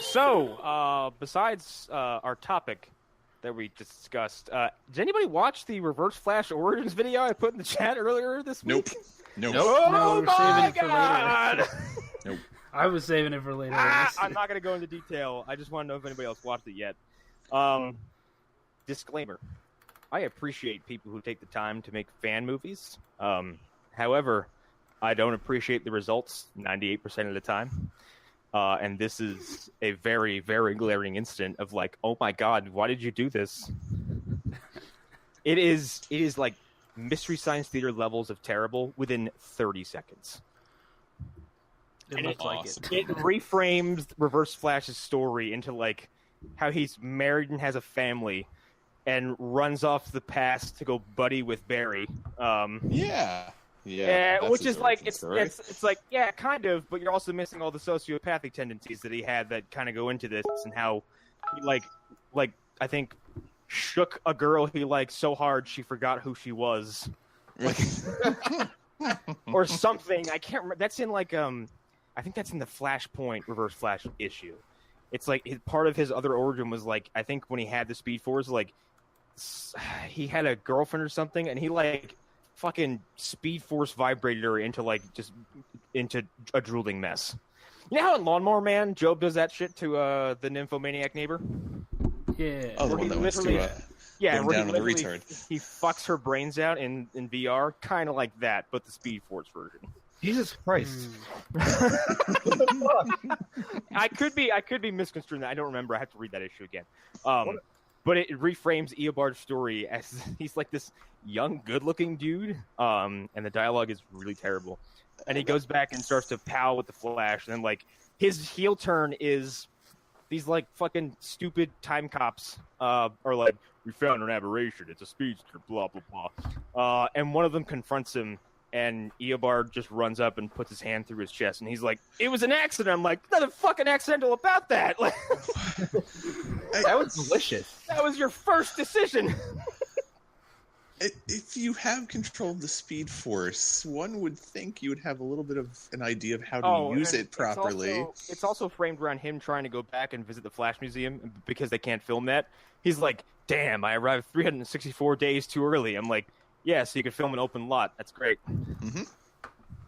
So, besides our topic that we discussed, did anybody watch the Reverse Flash Origins video I put in the chat earlier this week? Nope. Oh No, my saving it for god! Nope. I was saving it for later. I'm not going to go into detail. I just want to know if anybody else watched it yet. Disclaimer. I appreciate people who take the time to make fan movies. However, I don't appreciate the results 98% of the time. And this is a very, very glaring incident of like, oh my god, why did you do this? It is like Mystery Science Theater levels of terrible within 30 seconds. It looked like it. It reframes Reverse Flash's story into like how he's married and has a family and runs off the past to go buddy with Barry. Yeah, which is like it's like yeah, kind of, but you're also missing all the sociopathic tendencies that he had that kind of go into this, and how he like I think shook a girl he liked so hard she forgot who she was, or something. I can't remember. That's in like I think that's in the Flashpoint Reverse Flash issue. It's like part of his other origin was like I think when he had the Speed Force, like he had a girlfriend or something, and he like fucking Speed Force vibrated her into a drooling mess. You know how in Lawnmower Man, Job does that shit to the nymphomaniac neighbor? Yeah. Oh, the one that wants to yeah, down on the he retard. He fucks her brains out in VR, kind of like that, but the Speed Force version. Jesus Christ. I could be misconstruing that. I don't remember. I have to read that issue again. But it reframes Eobard's story as he's like this young, good-looking dude, and the dialogue is really terrible. And he goes back and starts to pal with the Flash, and then like his heel turn is these like fucking stupid time cops are like, we found an aberration. It's a speedster. Blah blah blah. And one of them confronts him. And Eobard just runs up and puts his hand through his chest, and he's like, "It was an accident." I'm like, "Nothing fucking accidental about that." Like, that was delicious. That was your first decision. If you have control of the Speed Force, one would think you would have a little bit of an idea of how to use it properly. It's also framed around him trying to go back and visit the Flash Museum because they can't film that. He's like, "Damn, I arrived 364 days too early." I'm like, yeah, so you could film an open lot. That's great. Mm-hmm.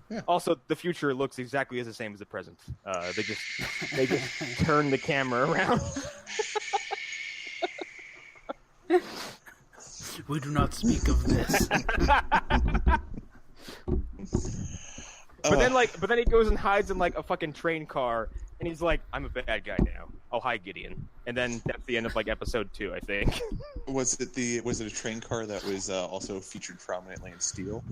Yeah. Also, the future looks exactly the same as the present. They just turn the camera around. We do not speak of this. But then he goes and hides in like a fucking train car, and he's like, "I'm a bad guy now. Oh, hi, Gideon." And then that's the end of like episode 2, I think. Was it a train car that was also featured prominently in Steel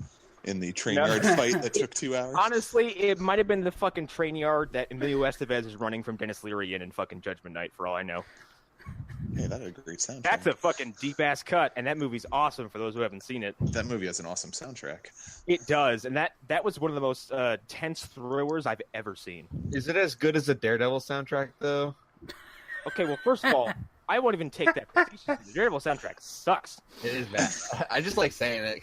in the train yard fight that took 2 hours? Honestly, it might have been the fucking train yard that Emilio Estevez is running from Dennis Leary in fucking Judgment Night, for all I know. Hey, that had a great soundtrack. That's a fucking deep-ass cut, and that movie's awesome for those who haven't seen it. That movie has an awesome soundtrack. It does, and that was one of the most tense thrillers I've ever seen. Is it as good as the Daredevil soundtrack, though? Okay, well, first of all, I won't even take that. The Daredevil soundtrack sucks. It is bad. I just like saying it.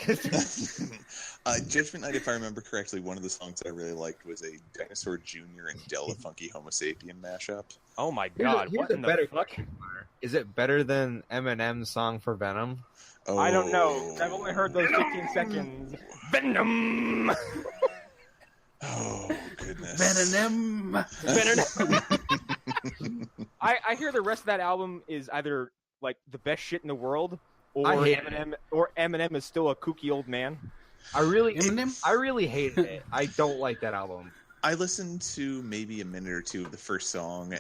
Judgment Night, if I remember correctly, one of the songs I really liked was a Dinosaur Jr. and Della Funky Homo Sapien mashup. Oh my god, what in the fuck? Is it better than Eminem's song for Venom? Oh. I don't know. I've only heard those 15 seconds. Venom! Oh, goodness. Venom! I hear the rest of that album is either like the best shit in the world, or Eminem is still a kooky old man. I really hated it. I don't like that album. I listened to maybe a minute or two of the first song,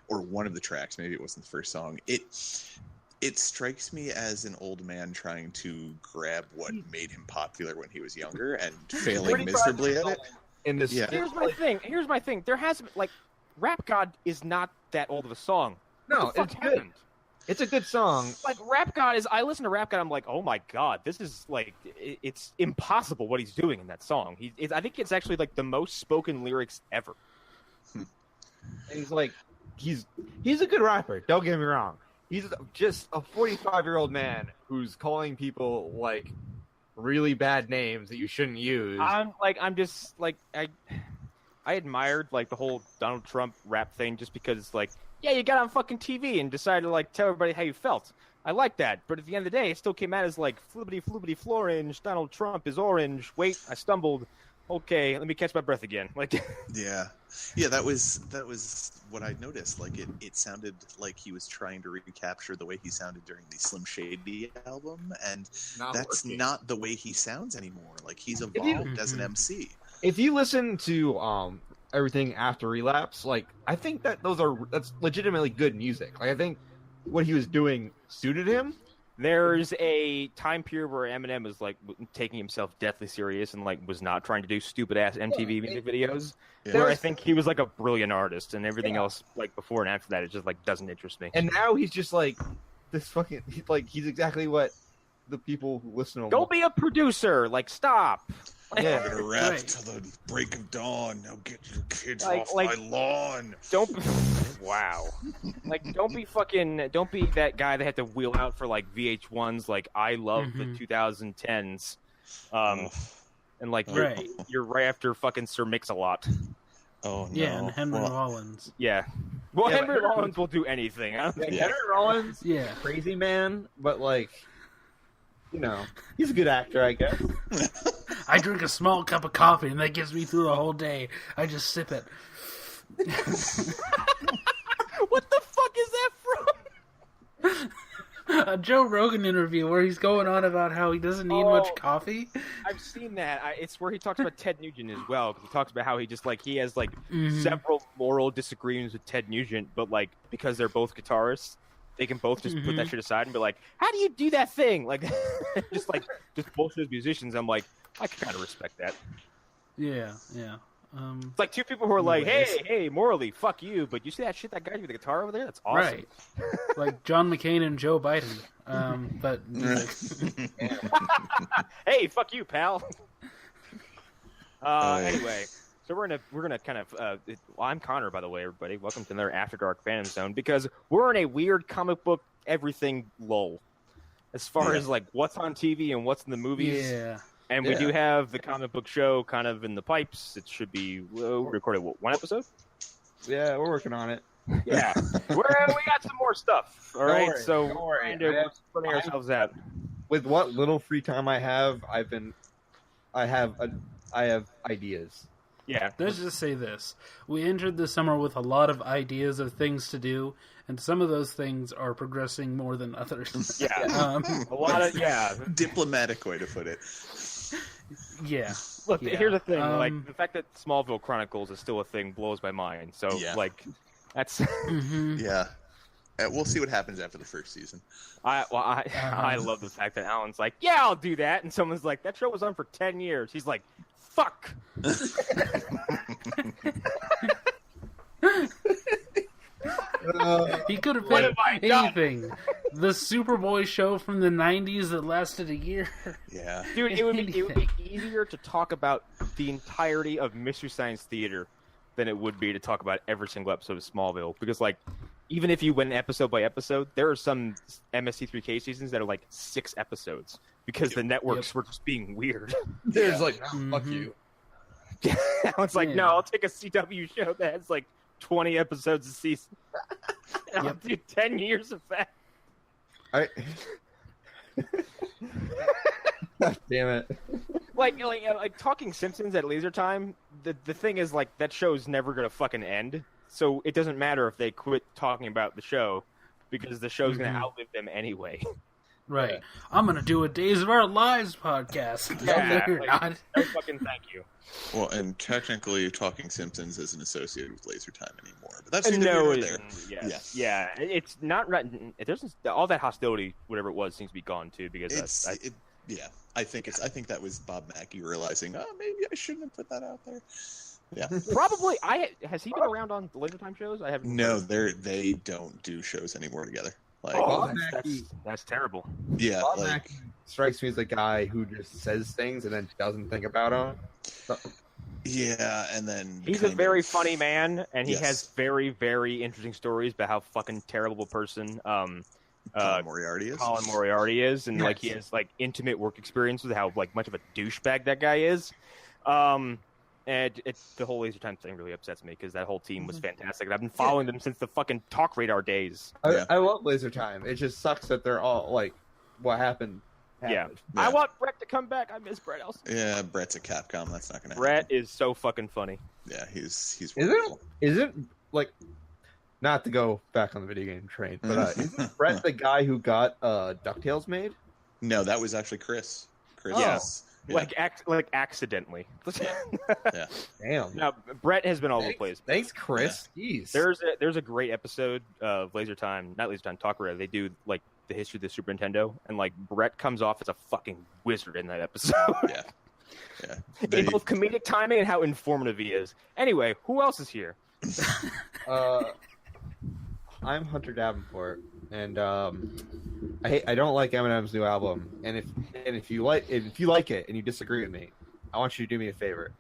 or one of the tracks. Maybe it wasn't the first song. It strikes me as an old man trying to grab what made him popular when he was younger and failing miserably at it. Here's my thing. There hasn't Rap God is not that old of a song. No, it's good. It's a good song. Like Rap God is. I listen to Rap God. I'm like, oh my god, this is like, it's impossible what he's doing in that song. I think it's actually like the most spoken lyrics ever. And he's like, he's a good rapper. Don't get me wrong. He's just a 45-year-old man who's calling people like really bad names that you shouldn't use. I'm just like I admired like the whole Donald Trump rap thing just because like yeah you got on fucking TV and decided to like tell everybody how you felt. I like that, but at the end of the day, it still came out as like flippity floppity florange. Donald Trump is orange. Wait, I stumbled. Okay, let me catch my breath again. Like, yeah, that was what I noticed. Like, it sounded like he was trying to recapture the way he sounded during the Slim Shady album, and that's not the way he sounds anymore. Like, he's evolved as an MC. If you listen to everything after Relapse, like I think that's legitimately good music. Like I think what he was doing suited him. There's a time period where Eminem was like taking himself deathly serious and like was not trying to do stupid ass MTV music videos. Yeah. Where I think he was like a brilliant artist, and everything else like before and after that it just like doesn't interest me. And now he's just like this fucking he's exactly what the people who listen to him. Go be a producer. Like stop. Yeah, I'm gonna rap till the break of dawn. Now get your kids off my lawn. Don't. Wow. Like, don't be that guy that had to wheel out for like VH1's like I love the 2010s, and like you're right after fucking Sir Mix-a-Lot. Oh no. Yeah, and Henry Rollins. Yeah. Well, Henry Rollins will do anything. Huh? Yeah. Henry Rollins, crazy man, but like, you know, he's a good actor, I guess. I drink a small cup of coffee, and that gets me through the whole day. I just sip it. What the fuck is that from? A Joe Rogan interview where he's going on about how he doesn't need much coffee. I've seen that. It's where he talks about Ted Nugent as well. Because he talks about how he has like several moral disagreements with Ted Nugent, but like because they're both guitarists, they can both just put that shit aside and be like, "How do you do that thing?" Like, just bullshit as musicians. I'm like, I kind of respect that. Yeah. It's like two people who are like, hey, morally, fuck you, but you see that shit that guy with the guitar over there? That's awesome. Right. Like John McCain and Joe Biden. But hey, fuck you, pal. Anyway, so we're gonna kind of I'm Connor, by the way, everybody. Welcome to another After Dark Fandom Zone, because we're in a weird comic book everything lull. As far as like what's on TV and what's in the movies. Yeah. And we do have the comic book show kind of in the pipes. It should be recorded one episode. Yeah, we're working on it. Yeah, we got some more stuff. All right, so we're putting ourselves out. With what little free time I have, I have ideas. Yeah. Let's just say this: we entered the summer with a lot of ideas of things to do, and some of those things are progressing more than others. Yeah, a lot of diplomatic way to put it. Yeah. Look, here's the thing: like the fact that Smallville Chronicles is still a thing blows my mind. So, like, that's yeah. We'll see what happens after the first season. I love the fact that Alan's like, yeah, I'll do that, and someone's like, that show was on for 10 years. He's like, fuck. He could have picked anything. The Superboy show from the 90s that lasted a year. Yeah. Dude, it would be easier to talk about the entirety of Mystery Science Theater than it would be to talk about every single episode of Smallville. Because, like, even if you went episode by episode, there are some MST3K seasons that are, like, 6 episodes. Because the networks were just being weird. There's like, fuck you. It's like, no, I'll take a CW show that has, like, 20 episodes a season. I'll do 10 years of that. God damn it. Like talking Simpsons at Laser Time, the thing is, like, that show's never gonna fucking end. So it doesn't matter if they quit talking about the show, because the show's gonna outlive them anyway. Right. Yeah. I'm going to do a Days of Our Lives podcast. Yeah, no, you're not. No fucking thank you. Well, and technically, Talking Simpsons isn't associated with Laser Time anymore. But that's neither here nor there. Yeah. It's not. It doesn't. All that hostility, whatever it was, seems to be gone too. Because I think that was Bob Mackey realizing, maybe I shouldn't have put that out there. Yeah, probably. Has he been around on the Laser Time shows? I haven't. No, they don't do shows anymore together. Like, that's terrible. Yeah, Bob Mackey strikes me as a guy who just says things and then doesn't think about them. So. Yeah, and then he's a very funny man, and he has very, very interesting stories about how fucking terrible a person Colin Moriarty is, and like he has like intimate work experience with how like much of a douchebag that guy is. And the whole Laser Time thing really upsets me because that whole team was fantastic. And I've been following them since the fucking Talk Radar days. I love Laser Time. It just sucks that they're all like, what happened. Yeah. I want Brett to come back. I miss Brett Elson. Yeah, Brett's at Capcom. That's not going to happen. Brett is so fucking funny. Yeah, he's wonderful. Isn't like, not to go back on the video game train, but isn't Brett the guy who got DuckTales made? No, that was actually Chris. Yes. Yeah. Like accidentally. Yeah. Damn. Now Brett has been all over the place. Thanks, Chris. Yeah. Jeez. There's a great episode of not Laser Time, Talk Radio. They do like the history of the Super Nintendo, and like Brett comes off as a fucking wizard in that episode. Yeah. In both comedic timing and how informative he is. Anyway, who else is here? I'm Hunter Davenport, and I don't like Eminem's new album. And if you like it and you disagree with me, I want you to do me a favor.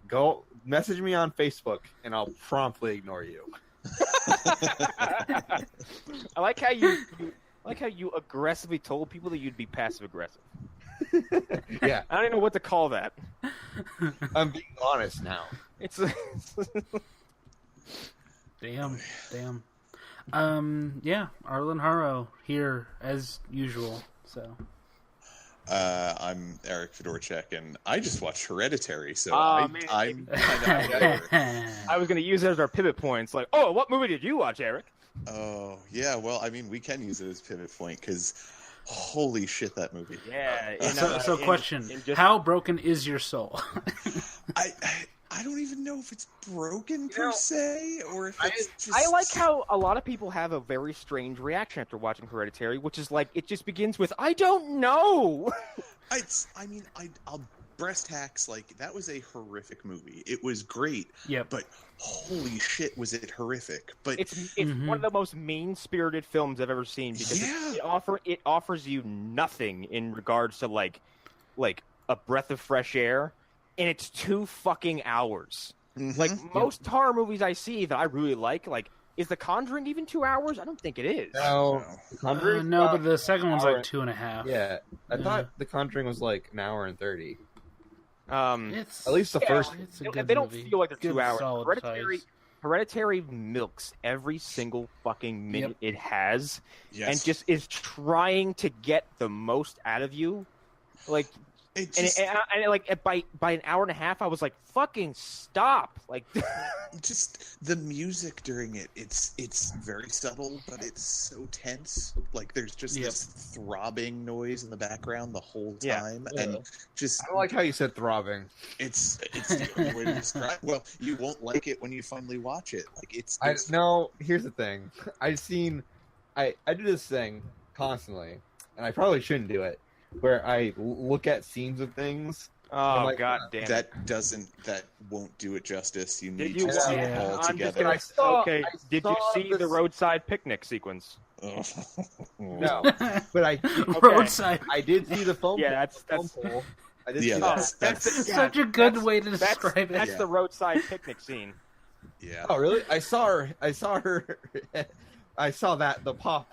Go message me on Facebook, and I'll promptly ignore you. I like how you aggressively told people that you'd be passive aggressive. Yeah, I don't even know what to call that. I'm being honest now. It's Damn. Yeah, Arlen Haro here as usual. So, I'm Eric Fedorchak, and I just watched Hereditary, so Oh, I'm kind of I was going to use it as our pivot points. Like, oh, what movie did you watch, Eric? Oh, yeah. Well, I mean, we can use it as pivot point because holy shit, that movie. Yeah. So question: how broken is your soul? I don't even know if it's broken per se, or if it's just... I like how a lot of people have a very strange reaction after watching Hereditary, which is like, it just begins with, I don't know! I'll breast hacks, like, that was a horrific movie. It was great, but holy shit, was it horrific. But it's one of the most mean-spirited films I've ever seen, because it offers you nothing in regards to, like a breath of fresh air. And it's 2 fucking hours. Like, most horror movies I see that I really like, is The Conjuring even 2 hours? I don't think it is. No. No, but the second one's like 2.5. Yeah. I thought The Conjuring was like an hour and 30. It's, at least the first... It's a good they don't movie. feel like they're Good, 2 hours. solid Hereditary milks every single fucking minute it has. Yes. And just is trying to get the most out of you. Like... by an hour and a half, I was like, "Fucking stop!" Like, just the music during it. It's very subtle, but it's so tense. Like, there's just this throbbing noise in the background the whole time, and just I don't like how you said throbbing. It's the only way to describe. Well, you won't like it when you finally watch it. Like, it's no. Here's the thing. I do this thing constantly, and I probably shouldn't do it. Where I look at scenes of things. Oh, like, God damn it. That won't do it justice. You Did need you to see watch- it all I'm just together. Did you see the roadside picnic sequence? No, but I Roadside. I did see the phone. Yeah, that's pole. I did Yeah, see that's- that. that's- Such a good way to describe it. That's the roadside picnic scene. Yeah. Oh, really? I saw her. I saw that the pop.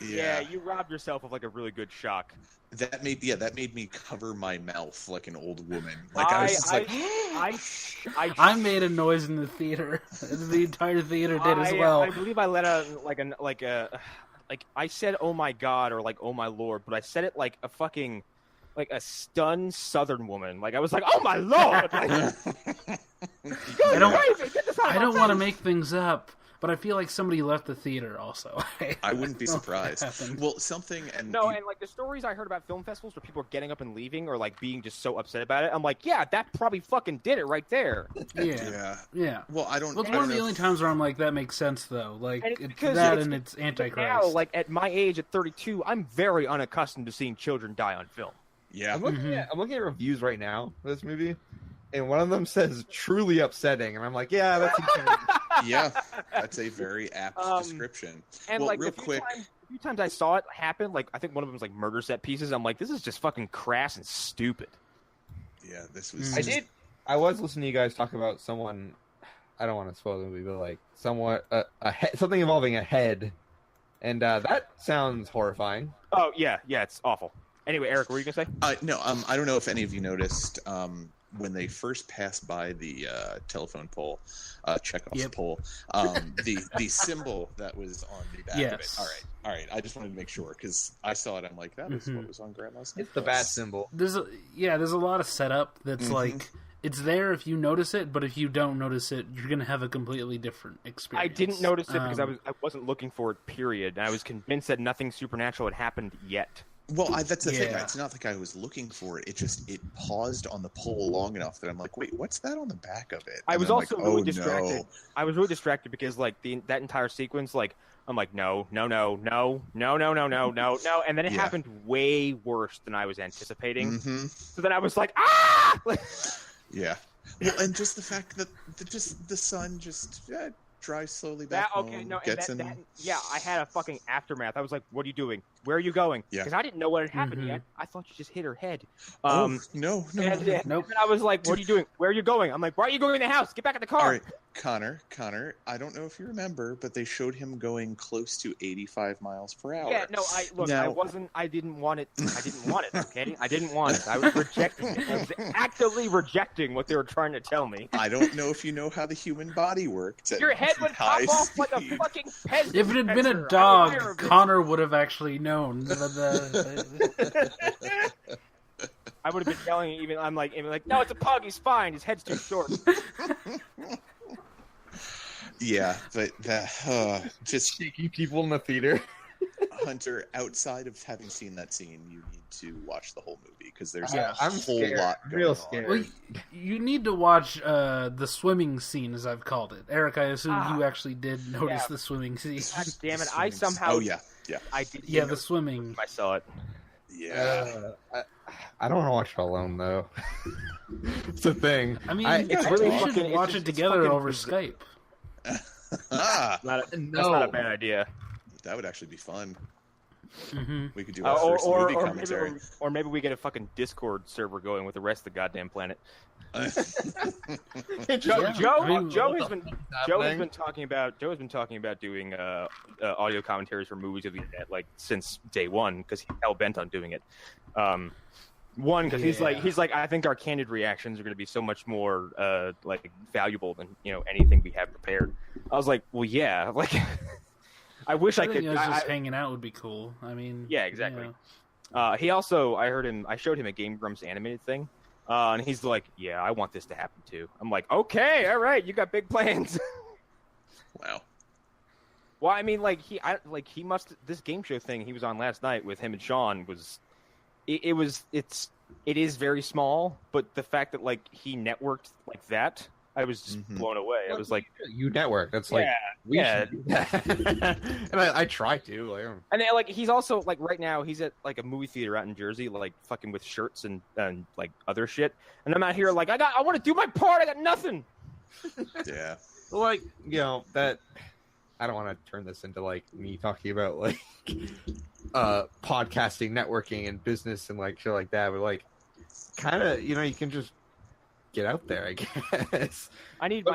Yeah, you robbed yourself of like a really good shock. That made me cover my mouth like an old woman. Like I was just like, I made a noise in the theater. The entire theater did as well. I believe I let out like I said, "Oh my God," or like, "Oh my Lord," but I said it like a fucking like a stunned Southern woman. Like I was like, "Oh my Lord!" Like, I don't want to make things up. But I feel like somebody left the theater also. I wouldn't be surprised. Well, and like the stories I heard about film festivals where people are getting up and leaving or like being just so upset about it, I'm like, yeah, that probably fucking did it right there. Yeah. Well, it's one of the only times where I'm like, that makes sense thow. Like and it's Antichrist. Now, like at my age at 32, I'm very unaccustomed to seeing children die on film. Yeah. I'm looking at reviews right now for this movie, and one of them says truly upsetting, and I'm like, yeah, that's yeah, that's a very apt description. And well, like real a few times I saw it happen, like I think one of them was like murder set pieces. I'm like, this is just fucking crass and stupid. Yeah, this was. I was listening to you guys talk about someone. I don't want to spoil the movie, but like somewhat something involving a head, And that sounds horrifying. Oh yeah, it's awful. Anyway, Eric, what were you gonna say? No, I don't know if any of you noticed when they first passed by the telephone pole, Chekhov's pole, the symbol that was on the back of it. All right. I just wanted to make sure because I saw it. I'm like, that is what was on Grandma's necklace. It's the bat symbol. There's a lot of setup that's like it's there if you notice it, but if you don't notice it, you're gonna have a completely different experience. I didn't notice it because I wasn't looking for it. Period. And I was convinced that nothing supernatural had happened yet. Well, that's the thing. It's not like I was looking for it. It paused on the pole long enough that I'm like, wait, what's that on the back of it? I was also really distracted. No. I was really distracted because like that entire sequence, like I'm like, no, and then it happened way worse than I was anticipating. So then I was like, ah! Yeah. Well, and just the fact that the sun just drives slowly back home. I had a fucking aftermath. I was like, what are you doing? Where are you going? Yeah. Because I didn't know what had happened yet. I thought you just hit her head. No. And I was like, what are you doing? Where are you going? I'm like, why are you going in the house? Get back in the car. All right. Connor, I don't know if you remember, but they showed him going close to 85 miles per hour. Yeah, no, I didn't want it. Okay? I didn't want it. I was rejecting it. I was actively rejecting what they were trying to tell me. I don't know if you know how the human body works. Your head would pop off like a fucking peasant. If it had been a dog, Connor would have actually known. I would have been yelling even. I'm like, no, it's a pug. He's fine. His head's too short. Yeah, but just shaky people in the theater. Hunter, outside of having seen that scene, you need to watch the whole movie because there's a whole scared. lot going Real on. scared. Well, you need to watch the swimming scene, as I've called it. Eric, I assume you actually did notice the swimming scene. God damn it! I somehow. Oh yeah. I did. Yeah, the swimming. I saw it. Yeah. I don't want to watch it alone though. It's the thing. I mean, it's really we fucking- should watch it's it together fucking over Skype. That's not a bad idea. That would actually be fun. Mm-hmm. We could do our first movie commentary. Maybe we get a fucking Discord server going with the rest of the goddamn planet. Joe has been talking about doing audio commentaries for movies of the internet like since day one because he's hell bent on doing it. Because he's like I think our candid reactions are going to be so much more like valuable than anything we have prepared. I was like, well, yeah, like I wish I could. Just hanging out would be cool. I mean, yeah, exactly. He also, I showed him a Game Grumps animated thing, and he's like, yeah, I want this to happen too. I'm like, okay, all right, you got big plans. Wow. Well, I mean, he must. This game show thing he was on last night with him and Sean was. It is very small, but the fact that like he networked like that, I was just blown away. I was like, you network. That's like we should do that. And I try to. And then, like he's also like right now he's at like a movie theater out in Jersey, like fucking with shirts and like other shit. And I'm out here like I want to do my part. I got nothing. Yeah. Like that. I don't want to turn this into like me talking about like podcasting, networking, and business and like shit like that. But like, kind of, you can just get out there, I guess. I need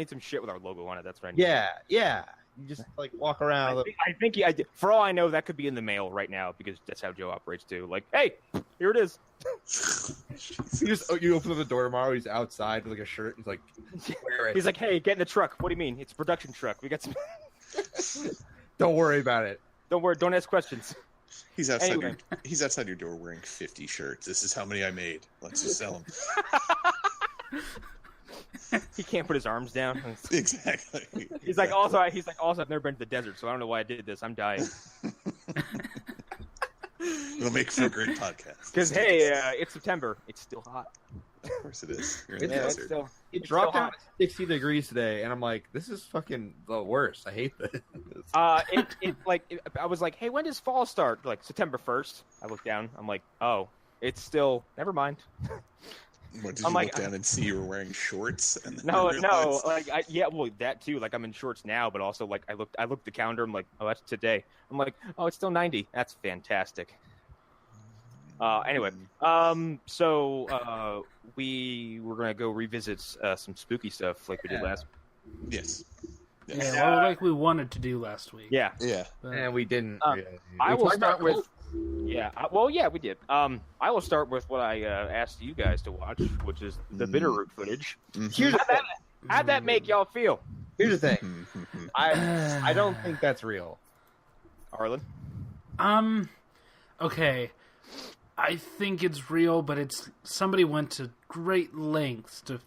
some shit with our logo on it. That's what I need. Yeah. You just like walk around. I think for all I know, that could be in the mail right now because that's how Joe operates too. Like, hey, here it is. You open the door tomorrow. He's outside with like a shirt. He's like, wear it. He's like, hey, get in the truck. What do you mean? It's a production truck. We got some. Don't worry about it. Don't worry. Don't ask questions. He's outside. He's outside your door wearing 50 shirts. This is how many I made. Let's just sell them. He can't put his arms down. Exactly. He's like, also, I've never been to the desert, so I don't know why I did this. I'm dying. It'll make for a great podcast. Because hey, it's September. It's still hot. Of course it is. You're in the desert. It dropped down to 60 degrees today, and I'm like, this is fucking the worst. I hate this. I was like, hey, when does fall start? Like September 1st. I look down. I'm like, oh, it's still. Never mind. What, did you look down and see you were wearing shorts? And no, well, that too. Like I'm in shorts now, but also like I looked at the calendar. I'm like, oh, that's today. I'm like, oh, it's still 90. That's fantastic. Anyway, so we were gonna go revisit some spooky stuff like we did last. Yes. Yeah, well, like we wanted to do last week. Yeah. But- And we didn't. I will talked start about with. Colt. We did. I will start with what I asked you guys to watch, which is the Bitterroot footage. Here's the thing. How'd that make y'all feel, Here's the thing. I don't think that's real. Arlen? Okay. I think it's real, but it's somebody went to great lengths to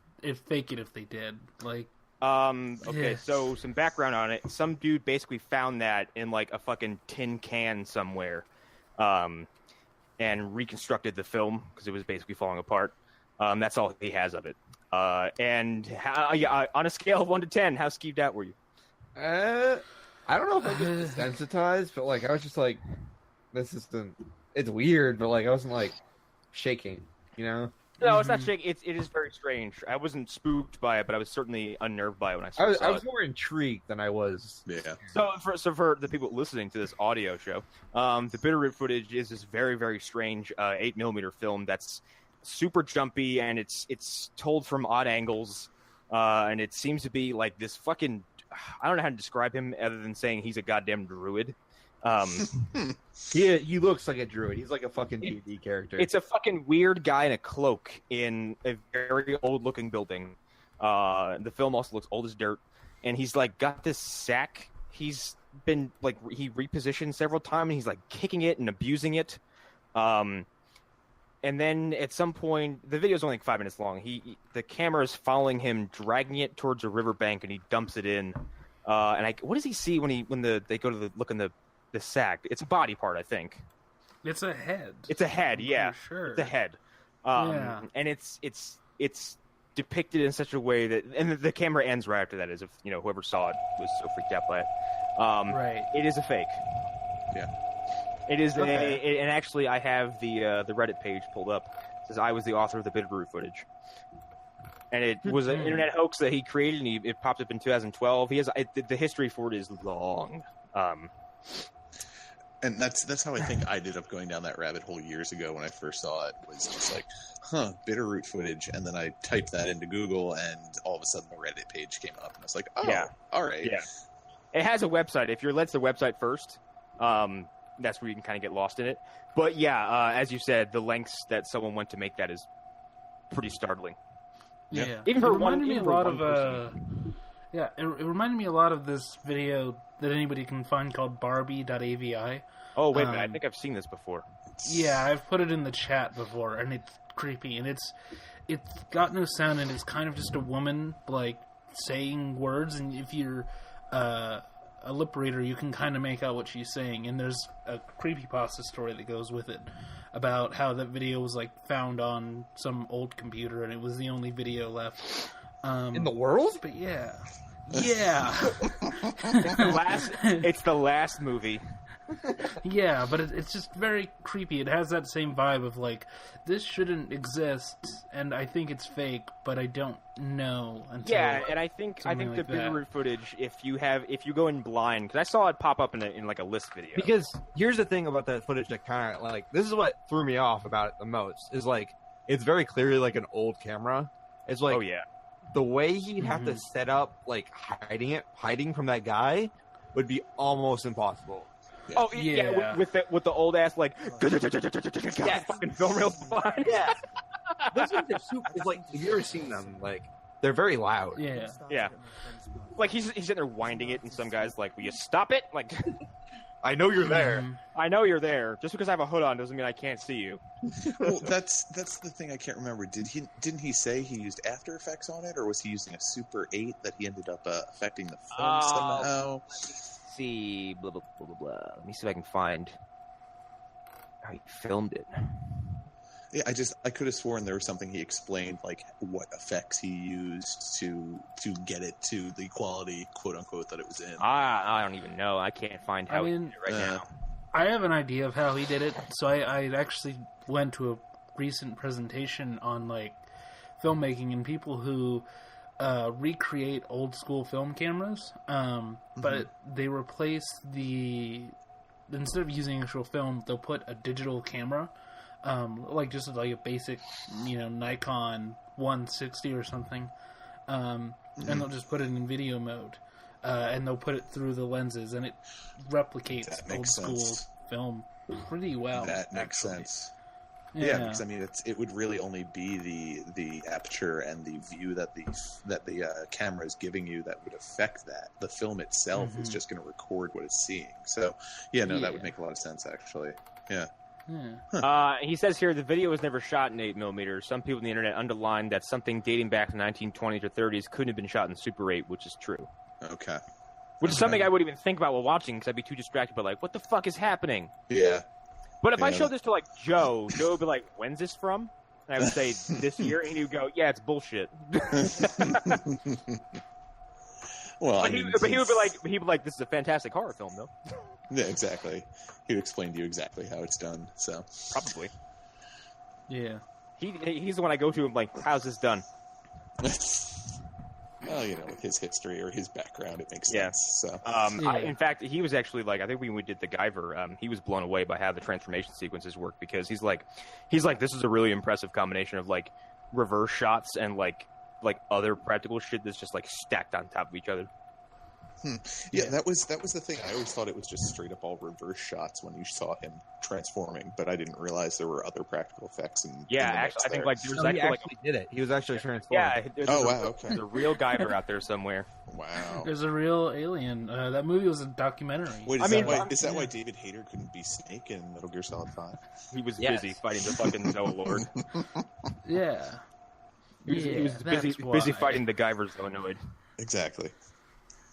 fake it if they did. Like, Okay, Yeah. so some background on it. Some dude basically found that in like a fucking tin can somewhere, and reconstructed the film because it was basically falling apart. That's all he has of it. And on a scale of 1 to 10, how skeeved out were you? I don't know if I get desensitized, but like I was just like, this is it's weird, but like I wasn't like shaking, you know? No, it's not shaking. It is very strange. I wasn't spooked by it, but I was certainly unnerved by it when I saw I was it. more intrigued than I was. Yeah. So for the people listening to this audio show, the Bitterroot footage is this very, very strange 8mm film that's super jumpy, and it's told from odd angles, and it seems to be like this fucking... I don't know how to describe him other than saying he's a goddamn druid. He looks like a druid. He's like a fucking D&D character. It's a fucking weird guy in a cloak in a very old-looking building. The film also looks old as dirt, and he's like got this sack. He's been like he repositioned several times, and he's like kicking it and abusing it. And then at some point, the video's only like 5 minutes long. The camera is following him, dragging it towards a riverbank, and he dumps it in. What does he see when they go to look in the sack? It's a body part, I think. it's a head. It's a head, yeah. Sure. It's a head. Yeah. And it's depicted in such a way that, and the camera ends right after that, as if whoever saw it was so freaked out by it. Right. It is a fake. Yeah. It is, Okay. and actually, I have the Reddit page pulled up. It says I was the author of the Bitterroot footage, and it was an internet hoax that he created, and it popped up in 2012. The history for it is long. And that's how I think I ended up going down that rabbit hole years ago when I first saw it. Was just like, Bitterroot footage, and then I typed that into Google, and all of a sudden the Reddit page came up, and I was like, oh, Yeah. all right. Yeah. It has a website. If you're let's the website first, that's where you can kind of get lost in it. But yeah, as you said, the lengths that someone went to make that is pretty startling. Yeah. Even it for reminded me a lot one of person. it reminded me a lot of this video that anybody can find called Barbie.avi. Oh wait a minute, I think I've seen this before. Yeah, I've put it in the chat before, and it's creepy, and it's got no sound, and it's kind of just a woman like saying words, and if you're a lip reader, you can kind of make out what she's saying. And there's a creepypasta story that goes with it about how that video was like found on some old computer, and it was the only video left in the world. But yeah. It's the last movie. Yeah, but it's just very creepy. It has that same vibe of like, this shouldn't exist, and I think it's fake, but I don't know until. Yeah, and I think the like that. Bitterroot footage, if you go in blind, because I saw it pop up in like a list video. Because here's the thing about that footage that kind of like, this is what threw me off about it the most, is like, it's very clearly like an old camera. It's like, oh yeah, the way he'd have to set up like hiding from that guy would be almost impossible. oh yeah, with the old ass like fucking film reels behind. Yeah. Those things are super. It's like, if you ever seen them, like, they're very loud. Yeah. Like he's sitting there winding it, and some guy's like, "Will you stop it?" Like, I know you're there. I know you're there. Just because I have a hood on doesn't mean I can't see you. Well, that's the thing I can't remember. Didn't he say he used After Effects on it, or was he using a Super 8 that he ended up affecting the film somehow? See, blah blah blah blah blah. Let me see if I can find how he filmed it. Yeah, I could have sworn there was something he explained, like what effects he used to get it to the quality, quote unquote, that it was in. I don't even know. I can't find how he did it right now. I have an idea of how he did it. So I actually went to a recent presentation on like filmmaking and people who recreate old school film cameras, but they replace instead of using actual film, they'll put a digital camera, like just like a basic, Nikon 160 or something, and they'll just put it in video mode. and they'll put it through the lenses, and it replicates old school film pretty well. That makes actually. sense. Yeah, because I mean, it would really only be the aperture and the view that the camera is giving you that would affect that. The film itself is just going to record what it's seeing. So, that would make a lot of sense, actually. Yeah. He says here the video was never shot in 8mm. Some people on the internet underlined that something dating back to the 1920s or 30s couldn't have been shot in Super 8, which is true. Okay. Which is something I wouldn't even think about while watching because I'd be too distracted. But like, what the fuck is happening? Yeah. But if I showed this to like Joe would be like, "When's this from?" And I would say, "This year," and he would go, "Yeah, it's bullshit." Well, but he would be like, "This is a fantastic horror film, though." Yeah, exactly. He'd explain to you exactly how it's done. So probably. Yeah. He's the one I go to and like, "How's this done?" Well, with his history or his background, it makes sense. So, in fact, he was actually like, I think when we did the Guyver, he was blown away by how the transformation sequences work because he's like, this is a really impressive combination of like reverse shots and like other practical shit that's just like stacked on top of each other. Yeah, that was the thing. I always thought it was just straight up all reverse shots when you saw him transforming, but I didn't realize there were other practical effects. Actually, I think like there was he actually did it. He was actually transforming. Yeah. Okay. There's a real Guyver out there somewhere. Wow. There's a real alien. That movie was a documentary. Wait, is that why David Hayter couldn't be Snake in Metal Gear Solid 5? He was busy fighting the fucking Noah Lord. Yeah. He was busy fighting the Guyver Zonoid. Exactly.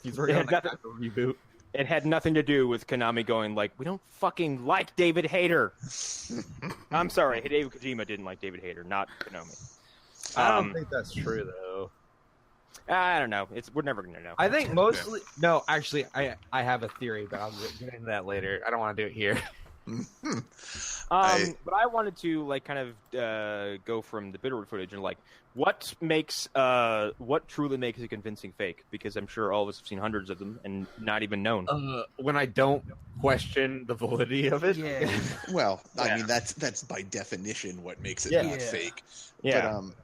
He's working on the reboot. It had nothing to do with Konami going like, we don't fucking like David Hayter. I'm sorry, Hideo Kojima didn't like David Hayter, not Konami. I don't think that's true though. I don't know. We're never gonna know. I think mostly no. Actually, I have a theory, but I'll get into that later. I don't want to do it here. But I wanted to like kind of go from the Bitterwood footage and like what truly makes a convincing fake, because I'm sure all of us have seen hundreds of them and not even known. When I don't question the validity of it. Yeah. Well, I mean that's by definition what makes it not fake. Yeah. But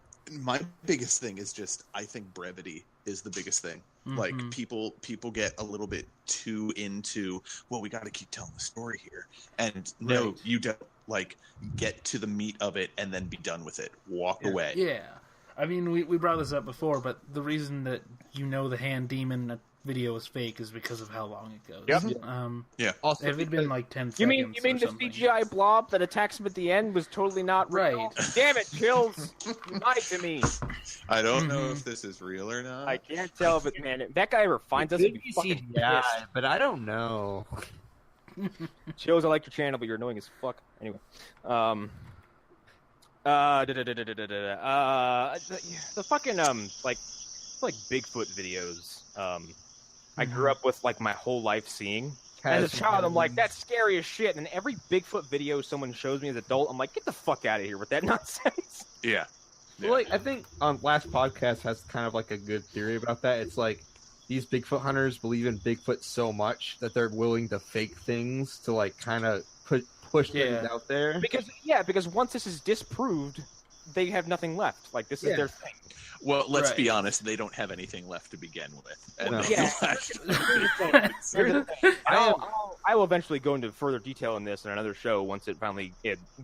my biggest thing is just I think brevity is the biggest thing. Mm-hmm. Like people get a little bit too into, well, we got to keep telling the story here, and no, you don't. Like, get to the meat of it and then be done with it. Walk away. Yeah, I mean, we brought this up before, but the reason that the hand demon video is fake is because of how long it goes. Yep. Also, if it'd been like 10 seconds. You mean the CGI blob that attacks him at the end was totally not real? Right. Damn it, Chills! You lied to me. I don't know if this is real or not. I can't tell, but man, if that guy ever finds us, he'd be fucking pissed. But I don't know. Chills, I like your channel, but you're annoying as fuck. Anyway, the fucking like Bigfoot videos. I grew up with like my whole life seeing. As a child, I'm like, that's scary as shit. And every Bigfoot video someone shows me as an adult, I'm like, get the fuck out of here with that nonsense. Yeah. Well, like, I think last podcast has kind of like a good theory about that. It's like these Bigfoot hunters believe in Bigfoot so much that they're willing to fake things to like kind of push things out there. Because once this is disproved, they have nothing left. Like, this is their thing. Well, let's be honest, they don't have anything left to begin with. And I will eventually go into further detail in this in another show once it finally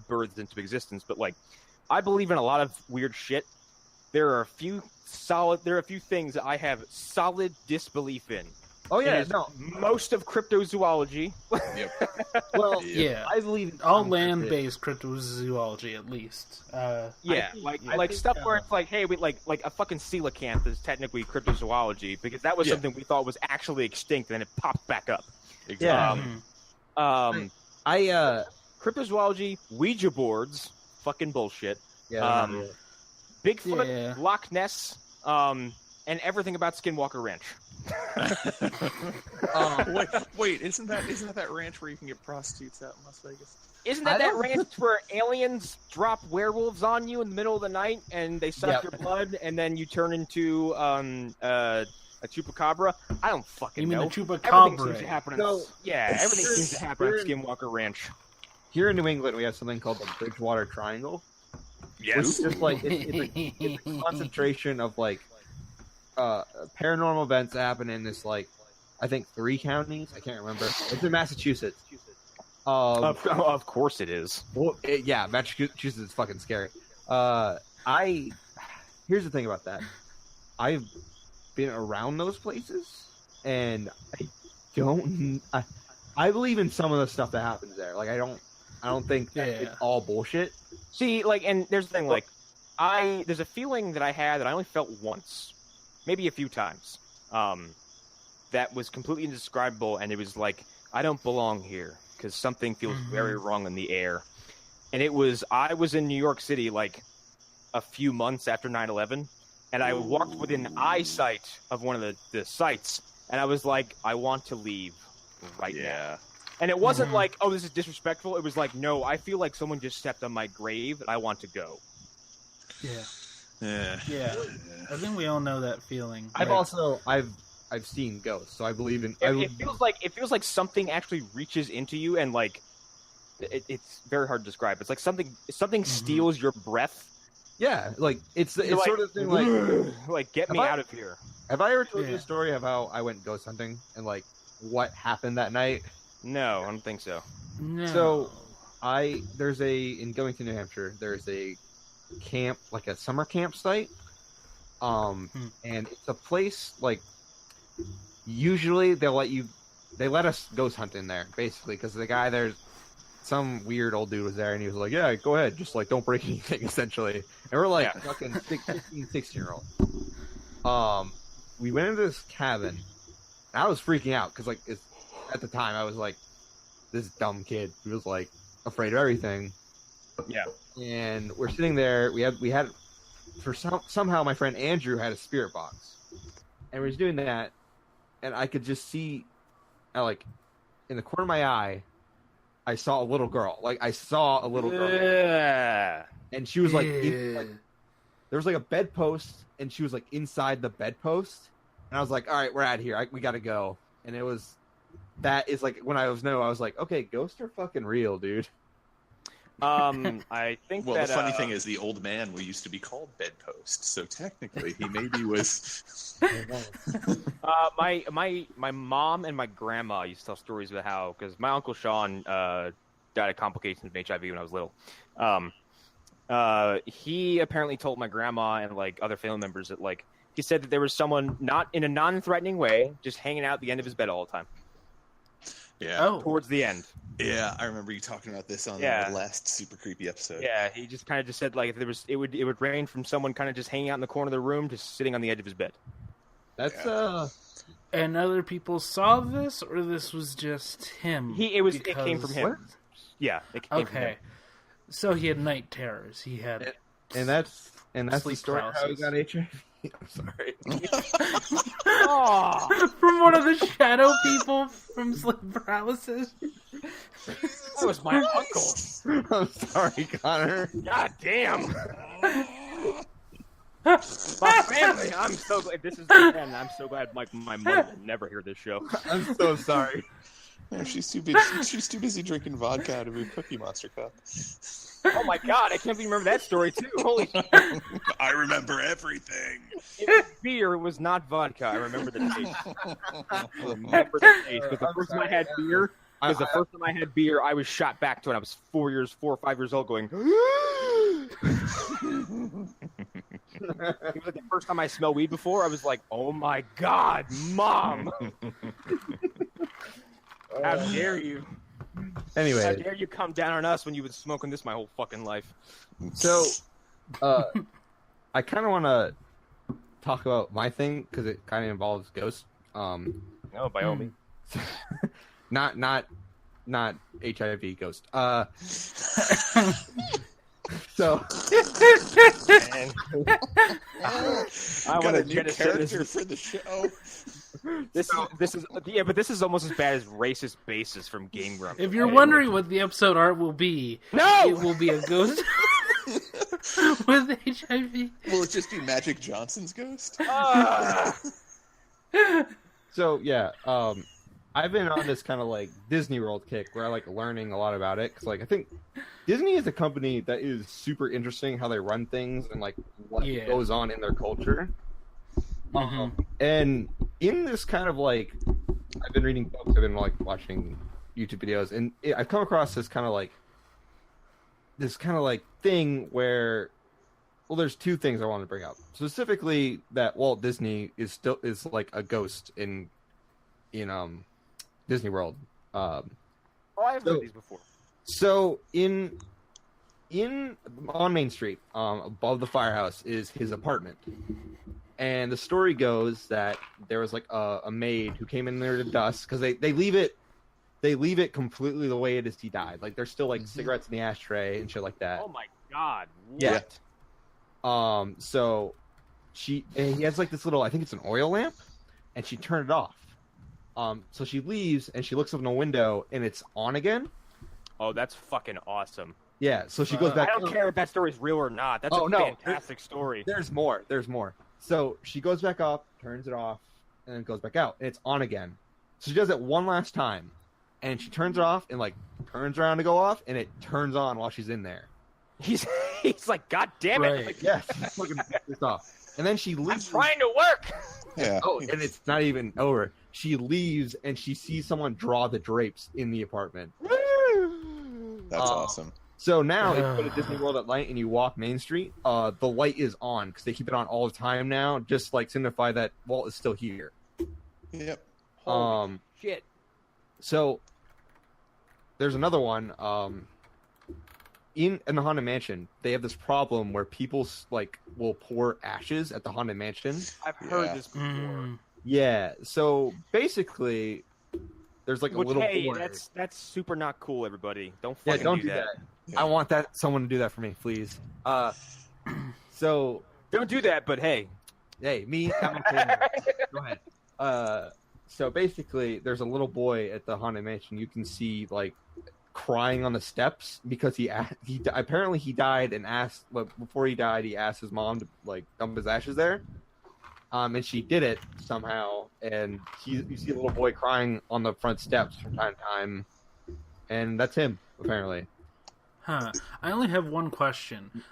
births into existence. But like, I believe in a lot of weird shit. There are a few things that I have solid disbelief in. Oh yeah, most of cryptozoology. Yep. Well, I believe all land-based cryptozoology, at least. Like stuff where it's like, hey, we like a fucking coelacanth is technically cryptozoology because that was something we thought was actually extinct and then it popped back up. Exactly. Cryptozoology, Ouija boards, fucking bullshit. Bigfoot, Loch Ness, and everything about Skinwalker Ranch. Wait! Isn't that ranch where you can get prostitutes out in Las Vegas? Isn't that ranch where aliens drop werewolves on you in the middle of the night and they suck your blood and then you turn into a chupacabra? I don't fucking know. You mean the chupacabra? Everything seems to happen. Everything seems to happen at Skinwalker Ranch. Here in New England, we have something called the Bridgewater Triangle. Yes. It's just like it's a concentration of like paranormal events happen in this like I think 3 counties. I can't remember. It's in Massachusetts. Of course it is. Well, yeah, Massachusetts is fucking scary. Here's the thing about that. I've been around those places, and I believe in some of the stuff that happens there. Like I don't think that it's all bullshit. See, like, and there's the thing, like, there's a feeling that I had that I only felt once, maybe a few times, that was completely indescribable, and it was like, I don't belong here, because something feels very wrong in the air. And I was in New York City, like, a few months after 9/11, and I walked within eyesight of one of the sites, and I was like, I want to leave right now. And it wasn't like, oh, this is disrespectful. It was like, no, I feel like someone just stepped on my grave, and I want to go. Yeah. I think we all know that feeling. I've seen ghosts, so I believe in. It feels like something actually reaches into you, and like, it's very hard to describe. It's like something steals your breath. Yeah, like it's like, sort of thing like get me out of here. Have I ever told you the story of how I went ghost hunting and like what happened that night? No, I don't think so. No. So in Govington, New Hampshire, there's a camp, like a summer campsite. And it's a place like usually they let us ghost hunt in there basically because the guy there's some weird old dude was there and he was like, yeah, go ahead, just like don't break anything essentially. And we're like fucking 15, 16-year-old. We went into this cabin. And I was freaking out because like at the time I was like this dumb kid who was like afraid of everything. Yeah. And we're sitting there. We had somehow my friend Andrew had a spirit box, and we was doing that, and I could just see, like, in the corner of my eye, I saw a little girl. Like I saw a little girl, and she was like, there was like a bedpost, and she was like inside the bedpost, and I was like, all right, we're out of here. We got to go. And that is like when I was like, okay, ghosts are fucking real, dude. I think the funny thing is the old man used to be called Bedpost, so technically he maybe was. My mom and my grandma used to tell stories about how because my uncle Sean died of complications of HIV when I was little. He apparently told my grandma and like other family members that like he said that there was someone not in a non-threatening way just hanging out at the end of his bed all the time. Yeah. Towards the end. Yeah, I remember you talking about this on the last super creepy episode. Yeah, he just kind of just said like it would range from someone kind of just hanging out in the corner of the room to sitting on the edge of his bed. That's And other people saw this, or this was just him? It came from him. What? Yeah, it came from him. So he had night terrors. He had and that's the sleep story of how he got HIV. I'm sorry. From one of the shadow people from sleep paralysis. That was my uncle. I'm sorry, Connor. God damn. My family. I'm so glad. I'm so glad my mother will never hear this show. I'm so sorry. No, she's too busy. She's too busy drinking vodka out of a Cookie Monster cup. Oh my god, I can't even remember that story too. Holy shit. I remember everything. Beer was not vodka. I remember the taste. Because the first time I had beer, I was shot back to when I was 4 or 5 years old going, it was like the first time I smelled weed before, I was like, oh my god, Mom! How dare you? Anyway, how dare you come down on us when you've been smoking this my whole fucking life? So, I kind of want to talk about my thing because it kind of involves ghosts. No, by all means. not HIV ghost. So, I want a new character for the show. This is almost as bad as Racist Basis from Game Grumps. If you're wondering what the episode art will be, it will be a ghost with HIV. Will it just be Magic Johnson's ghost? So yeah, I've been on this kind of like Disney World kick where I like learning a lot about it because like I think Disney is a company that is super interesting how they run things and like what goes on in their culture. And in this kind of like I've been reading books. I've been like watching YouTube videos, and I've come across this kind of like thing where, well, there's two things I want to bring up. Specifically, that Walt Disney is like a ghost in Disney World. I've read these before. So on Main Street, above the firehouse, is his apartment. And the story goes that there was like a maid who came in there to dust, because they leave it completely the way it is he died. Like there's still like cigarettes in the ashtray and shit like that. Oh my god! What? Yeah. So he has like this little, I think it's an oil lamp, and she turned it off. So she leaves and she looks up in a window and it's on again. Oh, that's fucking awesome. Yeah. So she goes back. I don't care if that story's real or not. That's a fantastic story. There's more. So she goes back up, turns it off, and then goes back out, and it's on again. So she does it one last time, and she turns it off and like turns around to go off, and it turns on while she's in there. He's like, God damn it! Right. Like, Yes, fucking this off. And then she leaves. I'm trying to work. Yeah. Oh, and it's not even over. She leaves, and she sees someone draw the drapes in the apartment. That's awesome. So now, if you go to Disney World at night and you walk Main Street, the light is on because they keep it on all the time now, just like signify that Walt is still here. Yep. Holy shit. So there's another one. In the Haunted Mansion, they have this problem where people like will pour ashes at the Haunted Mansion. I've heard this before. Yeah. So basically, there's like a little boy. That's super not cool. Everybody, don't Yeah, fucking don't do that. I want someone to do that for me, please. So Don't do that. But hey, me. Go ahead. So basically, there's a little boy at the Haunted Mansion. You can see like crying on the steps because he apparently he died and asked, but before he died, he asked his mom to like dump his ashes there. And she did it somehow, and you see a little boy crying on the front steps from time to time, and that's him apparently. Huh. I only have one question.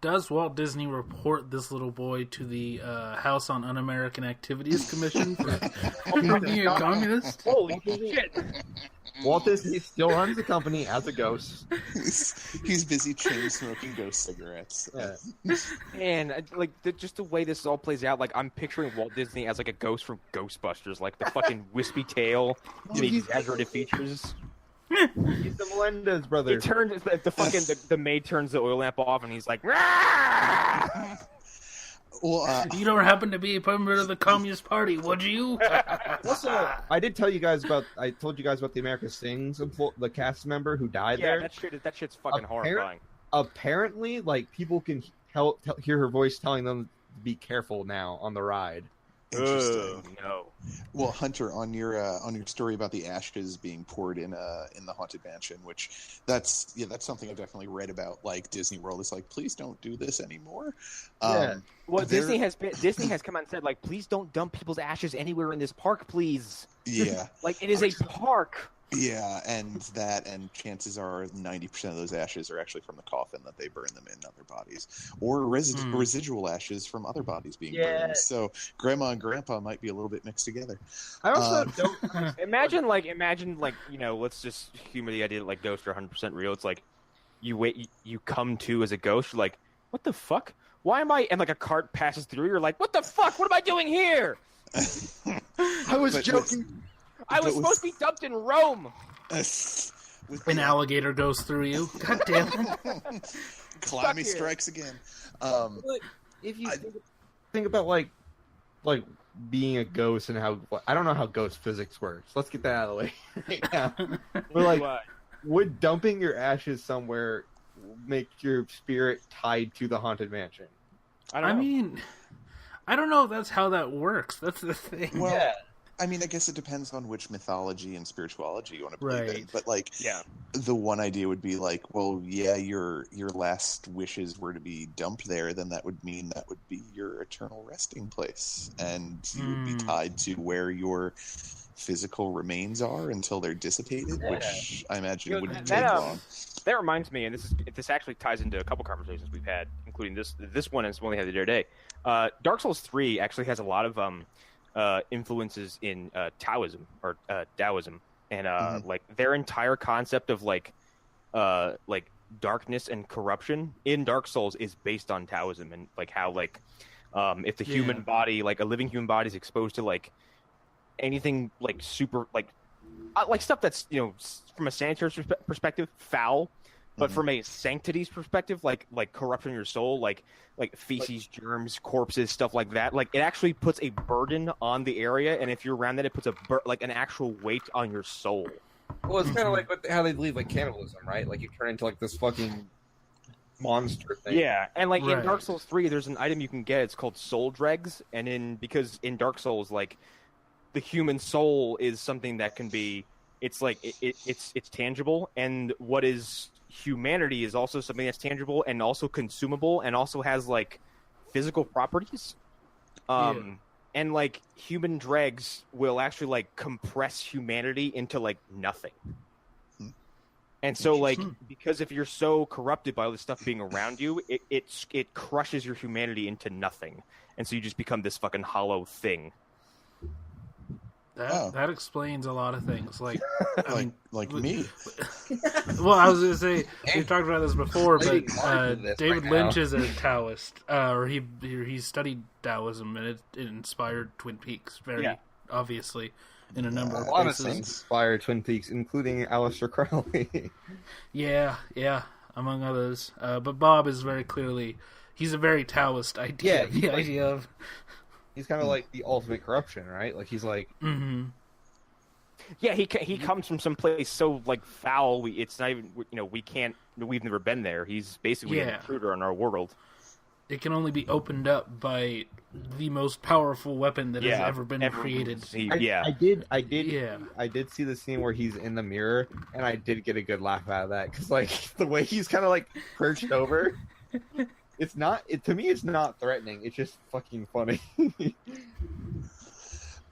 Does Walt Disney report this little boy to the House on Un-American Activities Commission for being a communist? holy shit! Walt Disney still runs the company as a ghost. He's busy chain smoking ghost cigarettes. Yeah. And like just the way this all plays out, like I'm picturing Walt Disney as like a ghost from Ghostbusters, like the fucking wispy tail, and exaggerated features. He's the Melendez brothers. He turns the maid turns the oil lamp off, and he's like, "Rah!" Well, You don't happen to be a member of the Communist Party, would you? Also, I told you guys about the America Sings, the cast member who died Yeah, there. that shit's fucking horrifying. Apparently, like people can hear her voice telling them to be careful now on the ride. interesting. No. Well, Hunter, on your story about the ashes being poured in the Haunted Mansion, which that's something I've definitely read about. Like Disney World is like, please don't do this anymore. Yeah. Well, Disney has come out and said like, please don't dump people's ashes anywhere in this park, please. Yeah. Like it is a park. Yeah, and chances are 90% of those ashes are actually from the coffin that they burn them in other bodies, or residual ashes from other bodies being burned. So grandma and grandpa might be a little bit mixed together. I also don't imagine let's just humor the idea that like ghosts are 100% real. It's like you come to as a ghost, you're like, what the fuck? Why am I? And like a cart passes through, you're like, what the fuck? What am I doing here? I was joking. I was supposed to be dumped in Rome. An alligator goes through you. God damn it. Calamity strikes again. If you think about like being a ghost and how I don't know how ghost physics works. Let's get that out of the way. Yeah. But like, would dumping your ashes somewhere make your spirit tied to the Haunted Mansion? I mean, I don't know if that's how that works. That's the thing. Well, yeah. I mean, I guess it depends on which mythology and spirituality you want to believe in. But like, the one idea would be like, well, yeah, your last wishes were to be dumped there, then that would mean that would be your eternal resting place, and you would be tied to where your physical remains are until they're dissipated, which I imagine wouldn't take long. That reminds me, and this actually ties into a couple conversations we've had, including this one is one we had the other day. Dark Souls 3 actually has a lot of influences in Taoism or Taoism, and like their entire concept of like darkness and corruption in Dark Souls is based on Taoism, and like how like if the human body, like a living human body, is exposed to like anything like super like stuff that's, you know, from a sanitary perspective foul, but from a sanctities perspective, like corruption in your soul, like feces, germs, corpses, stuff like that, like it actually puts a burden on the area, and if you're around that, it puts like an actual weight on your soul. Well, it's kind of like how they believe like cannibalism, right? Like you turn into like this fucking monster thing. Yeah, and like in Dark Souls 3, there's an item you can get. It's called soul dregs, and because in Dark Souls, like the human soul is something that can be, it's like it's tangible, and what is humanity is also something that's tangible and also consumable and also has like physical properties. And like human dregs will actually like compress humanity into like nothing. And so like, because if you're so corrupted by all this stuff being around you, it crushes your humanity into nothing. And so you just become this fucking hollow thing. That explains a lot of things, like me. Well, I was gonna say we've talked about this before, but David Lynch is a Taoist, or he studied Taoism, and it inspired Twin Peaks very obviously in a number of places. Inspired Twin Peaks, including Aleister Crowley. yeah, among others. But Bob is very clearly he's a very Taoist idea. Yeah, the idea of. He's kind of like the ultimate corruption, right? Like he's like, yeah, he comes from some place so like foul. It's not even, you know, we've never been there. He's basically an intruder in our world. It can only be opened up by the most powerful weapon that has ever been created. I did see the scene where he's in the mirror, and I did get a good laugh out of that because like the way he's kind of like perched over. It's not. To me, it's not threatening. It's just fucking funny.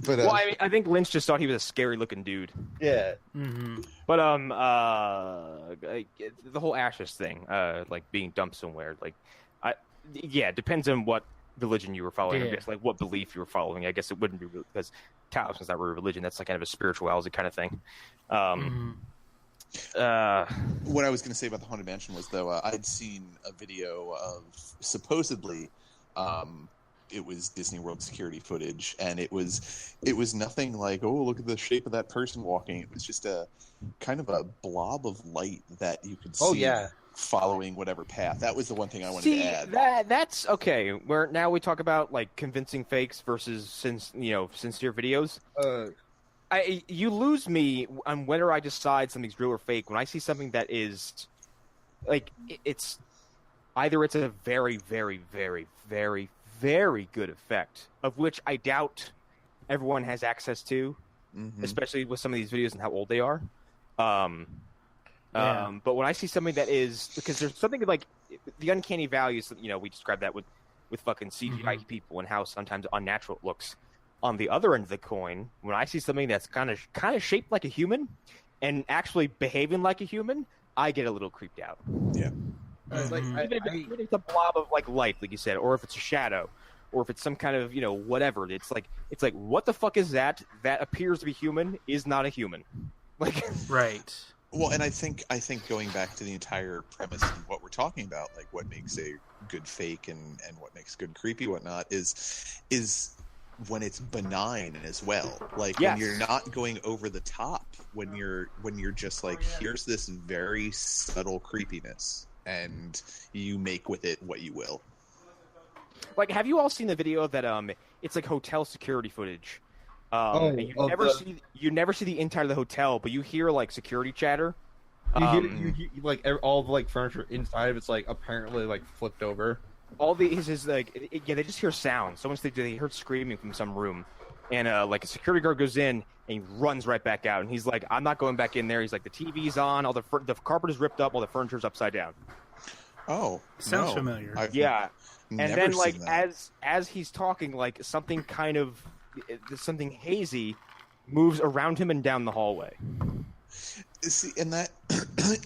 But well, I mean, I think Lynch just thought he was a scary-looking dude. Yeah. But the whole ashes thing, like being dumped somewhere, like, it depends on what religion you were following. I guess, like what belief you were following. I guess it wouldn't be because Taoism's not really a religion. That's like kind of a spirituality kind of thing. What I was going to say about the Haunted Mansion was, though, I'd seen a video of supposedly it was Disney World security footage, and it was nothing like, oh, look at the shape of that person walking. It was just a kind of a blob of light that you could see following whatever path. That was the one thing I wanted to add. That's okay. Where now we talk about like convincing fakes versus sincere videos. You lose me on whether I decide something's real or fake when I see something that is like it's either it's a very, very, very, very, very good effect, of which I doubt everyone has access to, especially with some of these videos and how old they are. But when I see something that is, because there's something like the uncanny values, we describe that with fucking CGI people and how sometimes unnatural it looks. On the other end of the coin, when I see something that's kind of shaped like a human and actually behaving like a human, I get a little creeped out. Yeah. Even if it's a blob of like light, like you said, or if it's a shadow, or if it's some kind of whatever. It's like what the fuck is that? That appears to be human is not a human. Like right. Well, and I think going back to the entire premise of what we're talking about, like what makes a good fake and what makes good creepy, whatnot, is when it's benign as well. Like when you're not going over the top, when you're just like, here's this very subtle creepiness, and you make with it what you will. Like, have you all seen the video that it's like hotel security footage? You never see the inside of the hotel, but you hear like security chatter. You hear like all the like furniture inside of it's like apparently like flipped over. All these is like they just hear sound. Someone said they heard screaming from some room, and like a security guard goes in and he runs right back out, and he's like, "I'm not going back in there." He's like, "The TV's on, all the carpet is ripped up, all the furniture's upside down." Oh, sounds familiar. And then like as he's talking, like something hazy moves around him and down the hallway. See, and that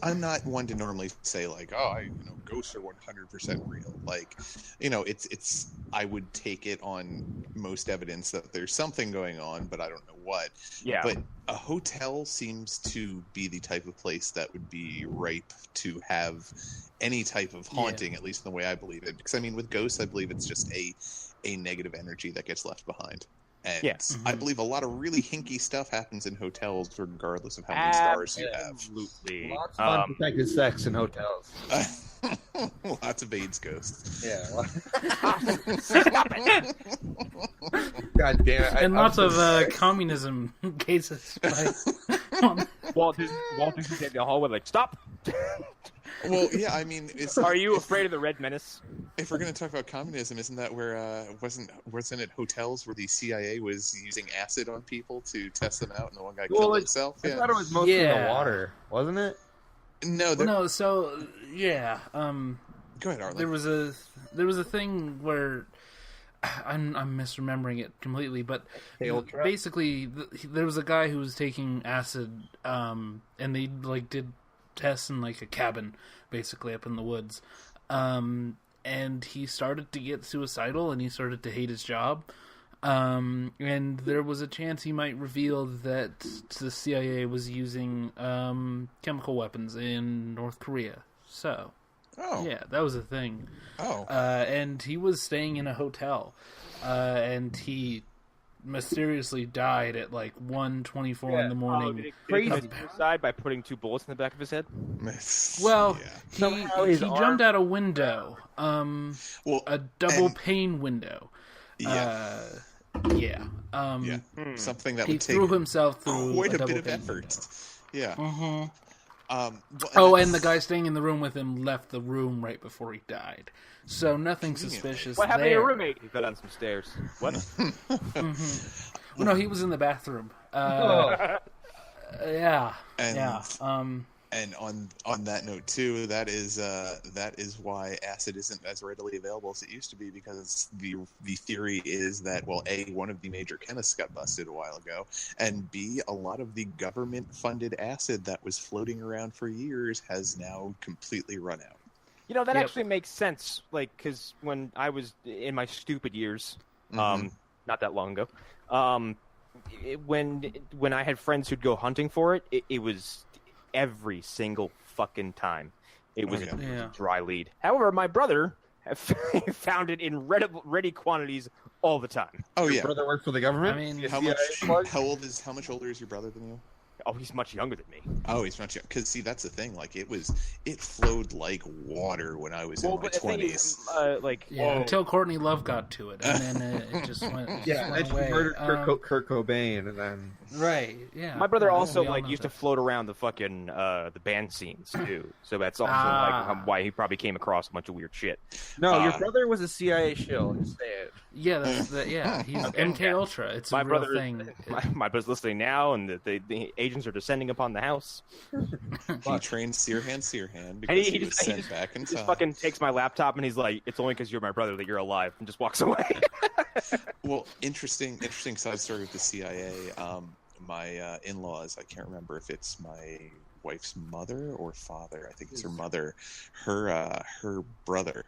I'm not one to normally say like, oh, ghosts are 100% real. Like, it's I would take it on most evidence that there's something going on, but I don't know what. Yeah. But a hotel seems to be the type of place that would be ripe to have any type of haunting, at least in the way I believe it. Because, I mean, with ghosts, I believe it's just a negative energy that gets left behind. And I believe a lot of really hinky stuff happens in hotels, regardless of how many stars you have. Absolutely. Lots of unprotected sex in hotels. Lots of AIDS ghosts. Yeah. God damn it. And lots of communism cases. Walt is in the hallway like, stop! Well, yeah, I mean, Are you afraid of the Red Menace? If we're going to talk about communism, isn't that where wasn't it hotels where the CIA was using acid on people to test them out, and the one guy killed himself? I thought it was mostly the water, wasn't it? No. So yeah. Go ahead, Arlen. There was a thing where I'm misremembering it completely, but basically there was a guy who was taking acid, and they did tests in a cabin, basically up in the woods, and he started to get suicidal, and he started to hate his job, and there was a chance he might reveal that the CIA was using chemical weapons in North Korea. So yeah, that was a thing. And he was staying in a hotel, and he mysteriously died at 1:24 in the morning. Did he commit suicide by putting 2 bullets in the back of his head? Well, he jumped out a window, a double pane window. Something that he would take threw himself through quite a double bit of pane effort. window. Yeah. And the guy staying in the room with him left the room right before he died. So nothing suspicious. What happened there. to your roommate? He fell down some stairs. What? Well, no, he was in the bathroom. Yeah. And on that note too, that is why acid isn't as readily available as it used to be, because the theory is that, well, A, one of the major chemists got busted a while ago, and B, a lot of the government funded acid that was floating around for years has now completely run out. That actually makes sense, because when I was in my stupid years, not that long ago, when I had friends who'd go hunting for it, it was every single fucking time. It was a dry lead. However, my brother found it in ready quantities all the time. Your brother worked for the government? I mean, how much older is your brother than you? Oh, he's much younger than me. Oh, he's much younger. Because, see, that's the thing. It flowed like water when I was in my 20s. Until Courtney Love got to it, and then it just went. And she murdered Kurt Cobain, and then My brother also used to float around the fucking the band scenes too. So that's also why he probably came across a bunch of weird shit. No, your brother was a CIA shill. Just say it. Yeah, he's MK Ultra. It's a real thing. My brother's listening now, and the agents are descending upon the house. He trained Sirhan because he was sent back in time. He just fucking takes my laptop, and he's like, "It's only because you're my brother that you're alive," and just walks away. Well, interesting side story with the CIA. My in-laws, I can't remember if it's my wife's mother or father. I think it's her mother. Her brother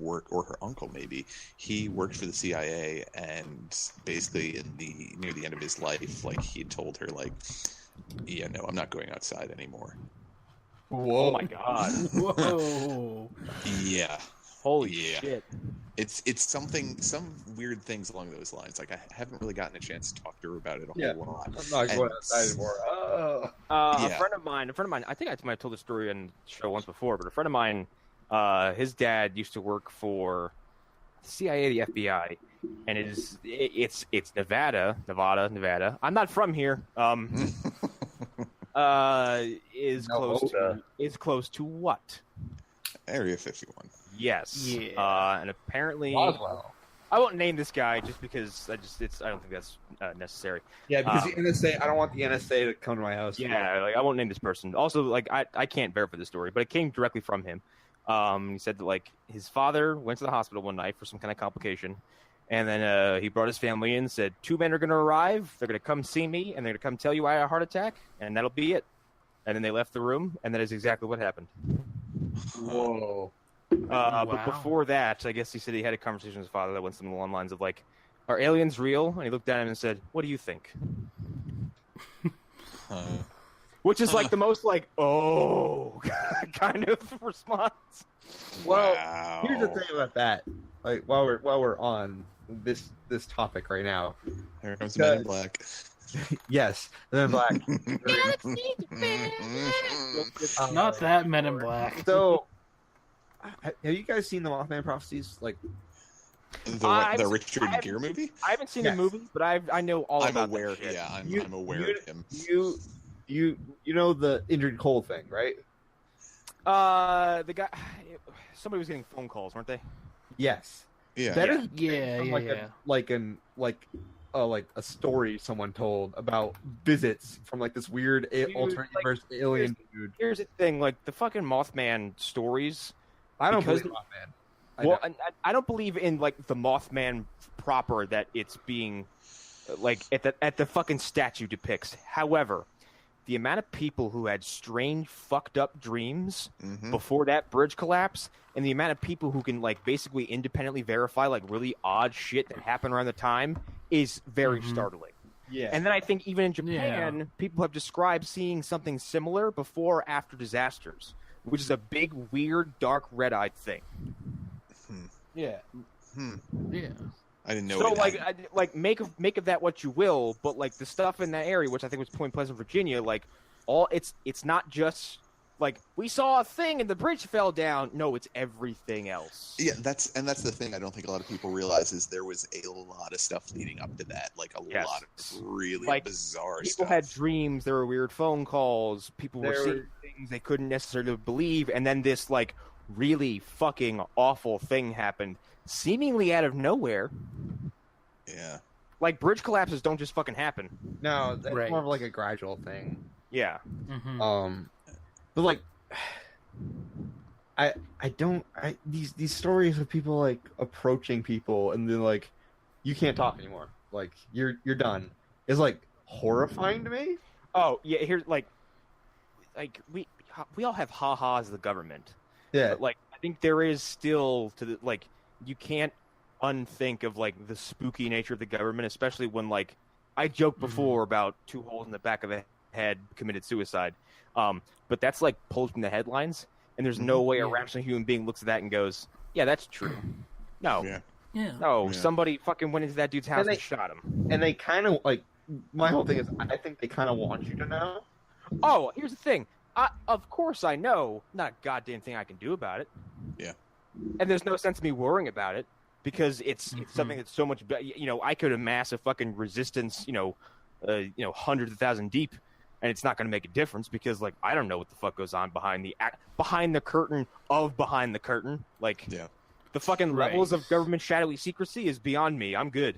or her uncle maybe, he worked for the CIA, and basically near the end of his life, he had told her I'm not going outside anymore. Whoa. Oh my god. Whoa. Yeah. Holy shit. It's some weird things along those lines. I haven't really gotten a chance to talk to her about it a whole lot. I'm not going outside anymore. A friend of mine, I think I might have told this story on the show once before, but a friend of mine, his dad used to work for the CIA, the FBI, and it's Nevada. I'm not from here. Is close to what? Area 51. Yes. Yeah. And apparently, Roswell. I won't name this guy just because I don't think that's necessary. Yeah, because the NSA. I don't want the NSA to come to my house. Yeah, I won't name this person. Also, I can't verify the story, but it came directly from him. He said that his father went to the hospital one night for some kind of complication, and then he brought his family in and said, 2 men are going to arrive. They're going to come see me, and they're going to come tell you I had a heart attack, and that'll be it. And then they left the room, and that is exactly what happened. Whoa. But before that, I guess he said he had a conversation with his father that went something along the lines of like, "Are aliens real?" And he looked at him and said, "What do you think?" Which is like the most like, "Oh," kind of response. Well, Wow. here's the thing about that. Like while we're on this topic right now, Here comes the Man in Black. yes, the Men Black. Not that Men in Black. So, have you guys seen the Mothman Prophecies? Like, The Richard Gere movie? I haven't seen the movie, but I know all I'm about aware. that shit. Yeah, I'm aware of him. You know the Injured Cold thing, right? The guy, somebody was getting phone calls, weren't they? Yes. Yeah. That is Yeah. like a story someone told about visits from like this weird alternate universe alien dude. Here's the thing, like the fucking Mothman stories. I don't because- believe Mothman. Well, I don't believe in like the Mothman proper that it's being like at the fucking statue depicts. However, the amount of people who had strange, fucked up dreams before that bridge collapse, and the amount of people who can like basically independently verify like really odd shit that happened around the time is very startling. Yeah. And then I think even in Japan, people have described seeing something similar before or after disasters, which is a big, weird, dark, red-eyed thing. Yeah. Yeah. I didn't know. So make of that what you will, but like the stuff in that area, which I think was Point Pleasant, Virginia, like it's not just like we saw a thing and the bridge fell down. No, it's everything else. Yeah, that's the thing. I don't think a lot of people realize is there was a lot of stuff leading up to that, like a lot of really like, bizarre people stuff. had dreams. There were weird phone calls. People were seeing things they couldn't necessarily believe, and then this like really fucking awful thing happened, seemingly out of nowhere. Yeah. Like bridge collapses don't just fucking happen. No, that's Right. more of like a gradual thing. Yeah. But like, these stories of people like approaching people and then like, you can't talk anymore. Like you're done. Is like horrifying to me. Oh yeah. Here's like we all have ha-has the government. Yeah. But, like, I think there is still like you can't unthink of like the spooky nature of the government, especially when like I joked before about 2 holes in the back of the head committed suicide, but that's like pulled from the headlines, and there's no way a rational human being looks at that and goes, "Yeah, that's true." No, somebody fucking went into that dude's house and shot him. And they kind of like my whole thing is I think they kind of want you to know. Oh, here's the thing. Of course I know, not a goddamn thing I can do about it. Yeah. And there's no sense in me worrying about it because it's something that's so much better. You know, I could amass a fucking resistance, hundreds of thousands deep, and it's not going to make a difference because, like, I don't know what the fuck goes on behind the curtain of behind the curtain. Like, the fucking levels of government shadowy secrecy is beyond me. I'm good.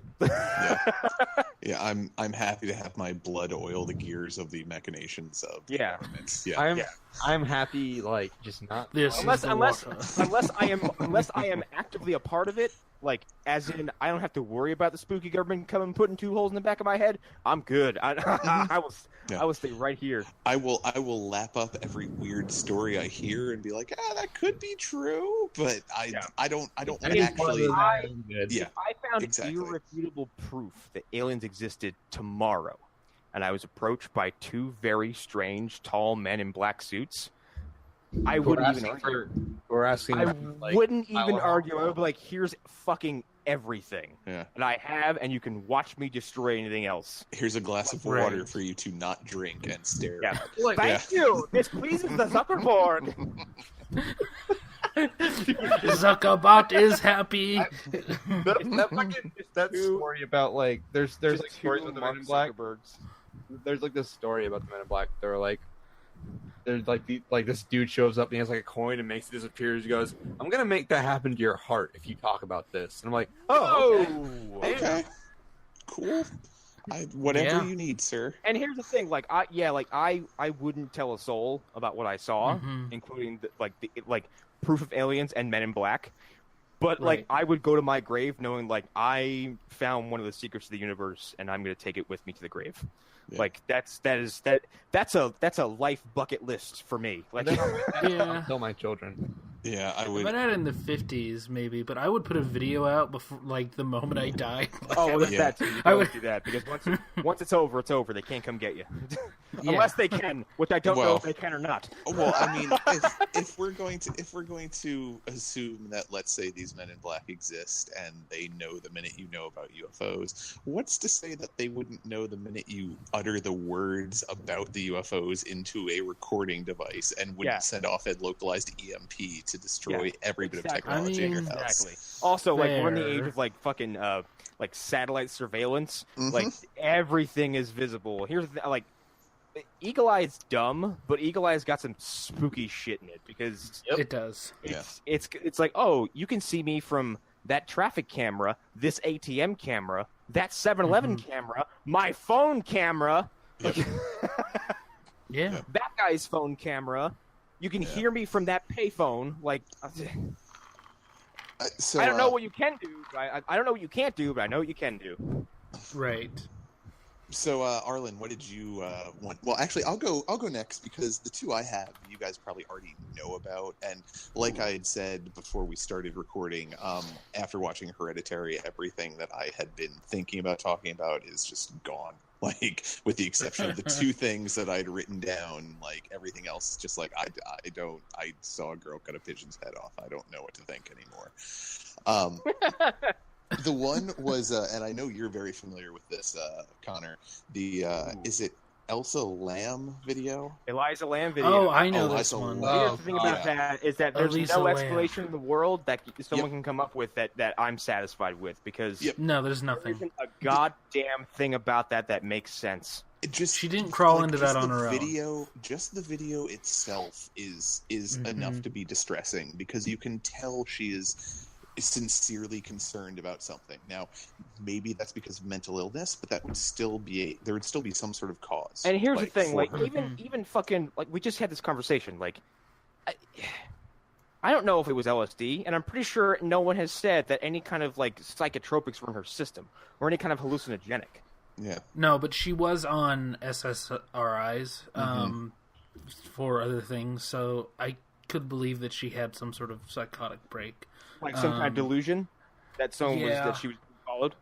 Yeah, I'm happy to have my blood oil the gears of the machinations of the government. Yeah. I'm happy, like, just not unless I am actively a part of it, like as in I don't have to worry about the spooky government coming and putting 2 holes in the back of my head. I'm good. I will stay right here. I will lap up every weird story I hear and be like, that could be true, but I don't actually. If I found irrefutable proof that aliens existed tomorrow, and I was approached by 2 very strange, tall men in black suits, I wouldn't even argue. Wouldn't even argue. I would be like, "Here's fucking everything, and I have, and you can watch me destroy anything else." Here's a glass of water for you to not drink and stare at. Thank you. This pleases the Zuckerberg. Zuckerbot is happy. that story about like there's like stories with the Men in Black. There's like this story about the Men in Black. They were like, there's like this dude shows up and he has like a coin and makes it disappear. He goes, "I'm gonna make that happen to your heart if you talk about this." And I'm like, okay, cool. Whatever you need, sir. And here's the thing, I wouldn't tell a soul about what I saw, including the proof of aliens and Men in Black. But like I would go to my grave knowing like I found one of the secrets of the universe and I'm going to take it with me to the grave. Yeah. Like that's a life bucket list for me. Like tell my children. Yeah, I I would. might add in the 50s, maybe, but I would put a video out before, like, the moment I die. Oh, well, there's Yeah. that too. You can always do that because once it's over, it's over. They can't come get you, unless they can, which I don't know if they can or not. Well, I mean, if we're going to assume that, let's say, these men in black exist and they know the minute you know about UFOs, what's to say that they wouldn't know the minute you utter the words about the UFOs into a recording device and wouldn't send off a localized EMP to destroy every bit of technology in your house? Exactly. Also, like, we're in the age of, like, fucking, like, satellite surveillance. Like, everything is visible. Here's, like, Eagle Eye's dumb, but Eagle Eye's got some spooky shit in it, because... It does. It's like, oh, you can see me from that traffic camera, this ATM camera, that 7-Eleven camera, my phone camera, Yeah. that guy's phone camera. You can hear me from that payphone. Like, So, I don't know what you can do. I don't know what you can't do, but I know what you can do. Right. So, Arlen, what did you want? Well, actually, I'll go next because the two I have, you guys probably already know about. And like I had said before we started recording, after watching Hereditary, everything that I had been thinking about talking about is just gone. Like, with the exception of the two things that I'd written down, like everything else is just like I saw a girl cut a pigeon's head off. I don't know what to think anymore. The one was, and I know you're very familiar with this, Connor. The is it Elsa Lamb video? Eliza Lamb video. Oh, I know Eliza this one. Lamb. The thing about that is that there's Elisa no Lamb. explanation in the world that someone can come up with that I'm satisfied with, because No, there's there nothing. isn't a goddamn thing about that makes sense. She didn't crawl into that on her own. Just the video itself is enough to be distressing, because you can tell she is sincerely concerned about something. Now, maybe that's because of mental illness, but there would still be some sort of cause. And here's the thing, like, for her. even fucking, like, we just had this conversation, like, I don't know if it was LSD, and I'm pretty sure no one has said that any kind of, like, psychotropics were in her system, or any kind of hallucinogenic. Yeah. No, but she was on SSRIs for other things, so I could believe that she had some sort of psychotic break. Like some kind of delusion that someone was that she was followed.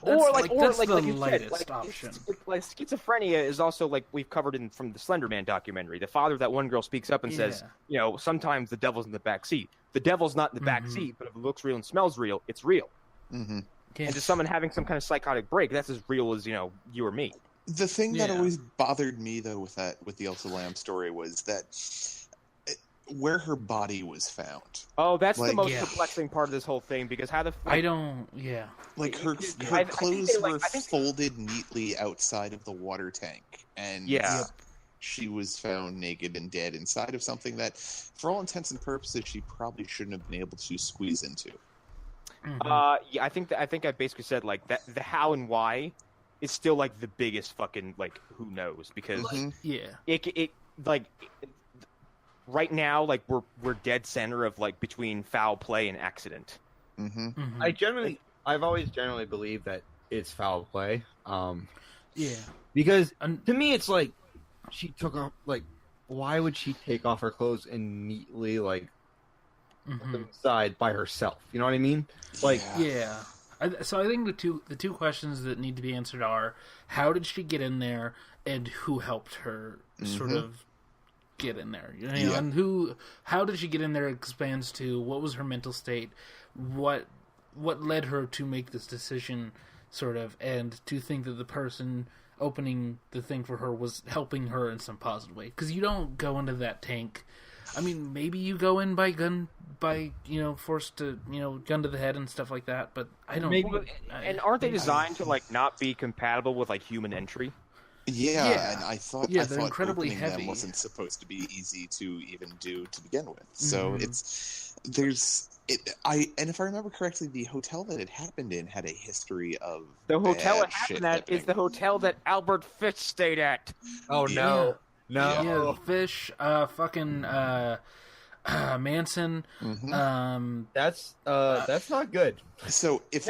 That's the you lightest said, option. Like schizophrenia is also, like we've covered from the Slender Man documentary. The father of that one girl speaks up and says, you know, sometimes the devil's in the back seat. The devil's not in the back seat, but if it looks real and smells real, it's real. Mm-hmm. Yeah. And just someone having some kind of psychotic break, that's as real as, you know, you or me. The thing that always bothered me, though, with the Elsa Lamb story was that where her body was found. Oh, that's the most perplexing part of this whole thing, because how the I don't. Yeah. Like, her clothes were folded neatly outside of the water tank, and she was found naked and dead inside of something that, for all intents and purposes, she probably shouldn't have been able to squeeze into. I think I basically said, like, that the how and why is still, like, the biggest fucking, like, who knows, because it like right now, like, we're dead center of, like, between foul play and accident. I've always generally believed that it's foul play. Because to me, it's like she took off. Like, why would she take off her clothes and neatly, like, put them aside by herself? You know what I mean? Like, So I think the two questions that need to be answered are: how did she get in there, and who helped her sort of get in there? You know, and how did she get in there expands to what was her mental state, what led her to make this decision, sort of, and to think that the person opening the thing for her was helping her in some positive way. Because you don't go into that tank. I mean, maybe you go in by forced to, gun to the head and stuff like that, but I don't... And aren't they designed to, like, not be compatible with, like, human entry? Yeah, and I thought they're incredibly opening heavy. them wasn't supposed to be easy to even do to begin with. So and if I remember correctly, the hotel that it happened in had a history of the hotel bad it happened shit at happening. is the hotel that Albert Fish stayed at. oh no, Yeah, Fish, fucking Manson. that's not good. So if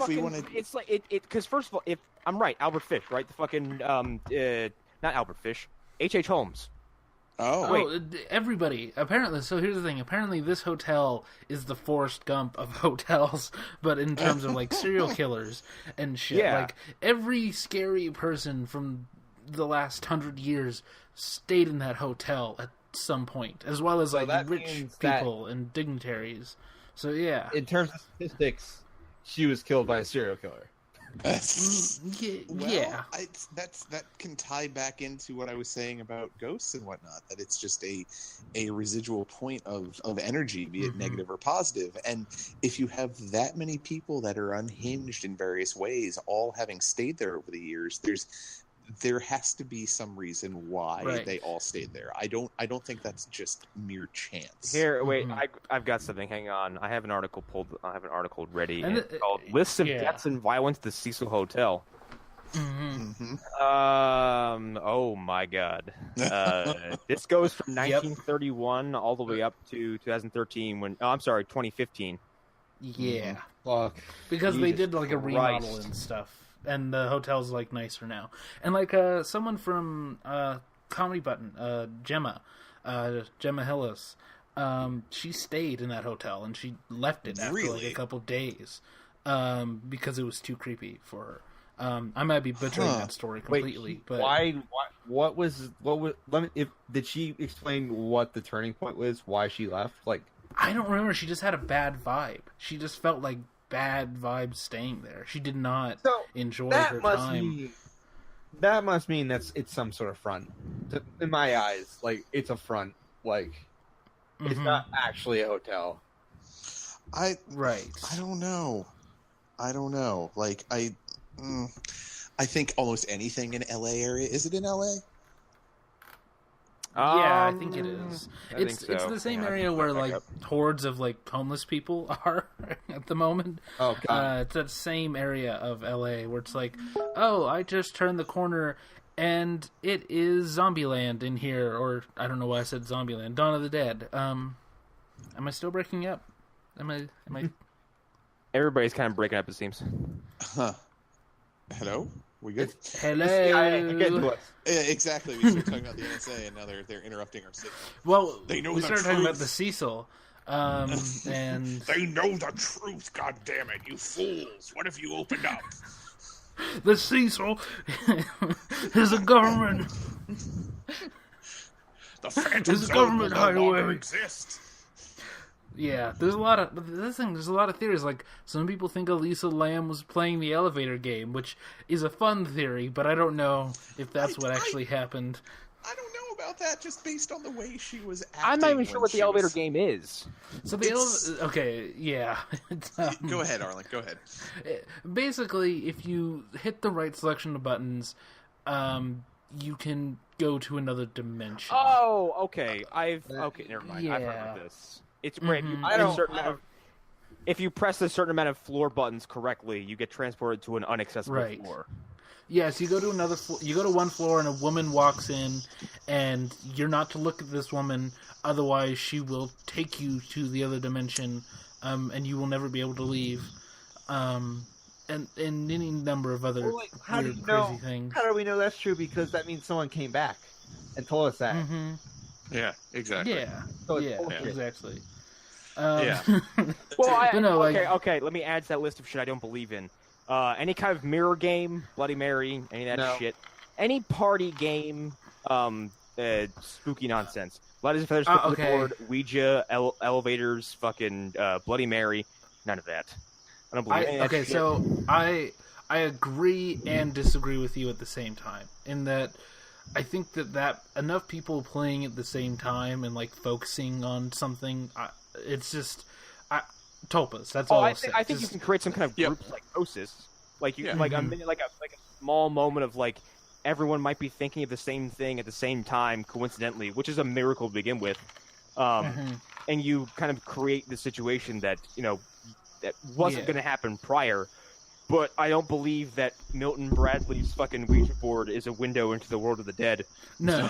we want to, it's like it because first of all, if I'm right, Albert Fish, right? The fucking not Albert Fish, H.H. Holmes. Oh, Everybody. Apparently, so here's the thing. Apparently, this hotel is the Forrest Gump of hotels, but in terms of, like, serial killers and shit. Yeah. Like, every scary person from the last 100 years stayed in that hotel at some point, as well as, So like, that rich means that- people and dignitaries. So, yeah. In terms of statistics, she was killed by a serial killer. Yeah. That can tie back into what I was saying about ghosts and whatnot. That it's just a residual point of energy, be it negative or positive. And if you have that many people that are unhinged in various ways, all having stayed there over the years, there has to be some reason why they all stayed there. I don't think that's just mere chance. Here, wait, I've got something. Hang on. I have an article ready. And it's called "Lists of Deaths and Violence at the Cecil Hotel." Oh my God. This goes from 1931 all the way up to 2013. 2015. Yeah. Fuck. Because they Jesus did, like, a remodel Christ. and stuff. And the hotel's, like, nicer now. And, like, someone from Comedy Button, Gemma Hillis, she stayed in that hotel, and she left it after, like, a couple days because it was too creepy for her. I might be butchering that story completely, but... What was, did she explain what the turning point was, why she left? Like, I don't remember. She just had a bad vibe. She just felt like bad vibes staying there. She did not enjoy her time. That must mean it's some sort of front. In my eyes, like, it's a front. Like, it's not actually a hotel. I don't know. Like, I think almost anything in LA area. Is it in LA? Yeah, I think it is. It's the same Yeah, area where, like, hordes of, like, homeless people are at the moment. Oh, God. It's that same area of LA where it's like, oh, I just turned the corner and it is Zombieland in here. Or, I don't know why I said Zombieland. Dawn of the Dead. Am I still breaking up? Am I... Everybody's kind of breaking up, it seems. Hello? We good? Hello. Yeah, exactly. We started talking about the NSA, and now they're interrupting our signal. Well, They know we the started talking about truth. the Cecil, and They know the truth, goddammit, you fools! What have you opened up? the Cecil is a government. The Phantom There's a Zone government will no longer hideaway. exist. Yeah, there's a lot of theories. Like, some people think Elisa Lam was playing the elevator game, which is a fun theory, but I don't know if that's what actually happened. I don't know about that, just based on the way she was acting. I'm not even sure when what the she elevator was... game is. So the okay, yeah. Go ahead, Arlen. Go ahead. Basically, if you hit the right selection of buttons, you can go to another dimension. Oh, okay. Never mind. I've heard Yeah. of this. It's where if you press a certain amount of floor buttons correctly, you get transported to an inaccessible floor. Yes, you go to another you go to one floor and a woman walks in, and you're not to look at this woman, otherwise she will take you to the other dimension, and you will never be able to leave. And any number of other weird, crazy things. How do we know that's true? Because that means someone came back and told us that. Mm-hmm. Yeah, exactly. Yeah, So it's yeah, bullshit. exactly. Yeah. Well, But no, okay. Let me add to that list of shit I don't believe in. Any kind of mirror game, Bloody Mary, any of that shit. Any party game, spooky nonsense. Blood is feathers, Okay. board, Ouija, elevators, fucking Bloody Mary. None of that. I don't believe any of that shit. So I agree and disagree with you at the same time. In that, I think that enough people playing at the same time and, like, focusing on something, it's just tulpas. That's all. I think you can create some kind of group psychosis. Like you, like a small moment of, like, everyone might be thinking of the same thing at the same time, coincidentally, which is a miracle to begin with. And you kind of create the situation that that wasn't going to happen prior. But I don't believe that Milton Bradley's fucking Ouija board is a window into the world of the dead. No,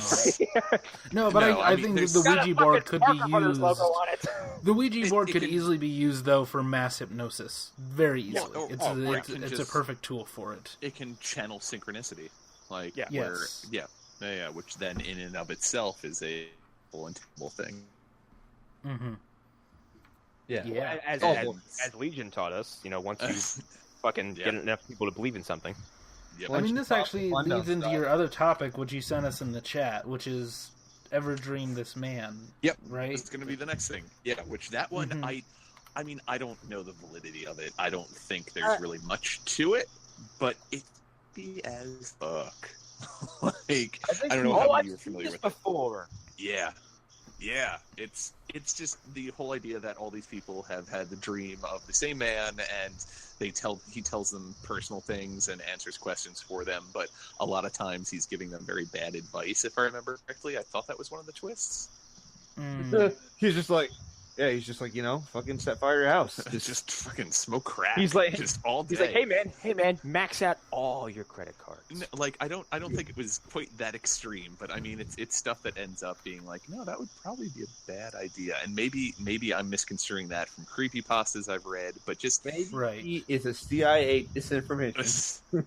no, but No, I think that the Ouija board could be used. Logo on it. The Ouija board could can- easily be used, though, for mass hypnosis very easily. It can It's a just- perfect tool for it. It can channel synchronicity. Like, Yeah. where, Yes. yeah. Yeah, which then in and of itself is a terrible thing. Mm-hmm. Yeah. As Legion taught us, once you fucking get enough people to believe in something. Yep. I mean, this actually leads into your other topic, which you sent us in the chat, which is Ever Dream This Man. Yep. Right? It's going to be the next thing. Yeah, which that one, I mean, I don't know the validity of it. I don't think there's really much to it, but it be as fuck. Like, I don't know how you're familiar with it. Before. Yeah. It's just the whole idea that all these people have had the dream of the same man, and he tells them personal things and answers questions for them, but a lot of times he's giving them very bad advice, if I remember correctly. I thought that was one of the twists. He's just like, fucking set fire to your house. Just fucking smoke crack. He's like, just all day. He's like, hey man, max out all your credit cards. No, like, I don't think it was quite that extreme, but I mean, it's stuff that ends up being like, no, that would probably be a bad idea, and maybe I'm misconstruing that from creepypastas I've read, but just maybe it's a CIA disinformation.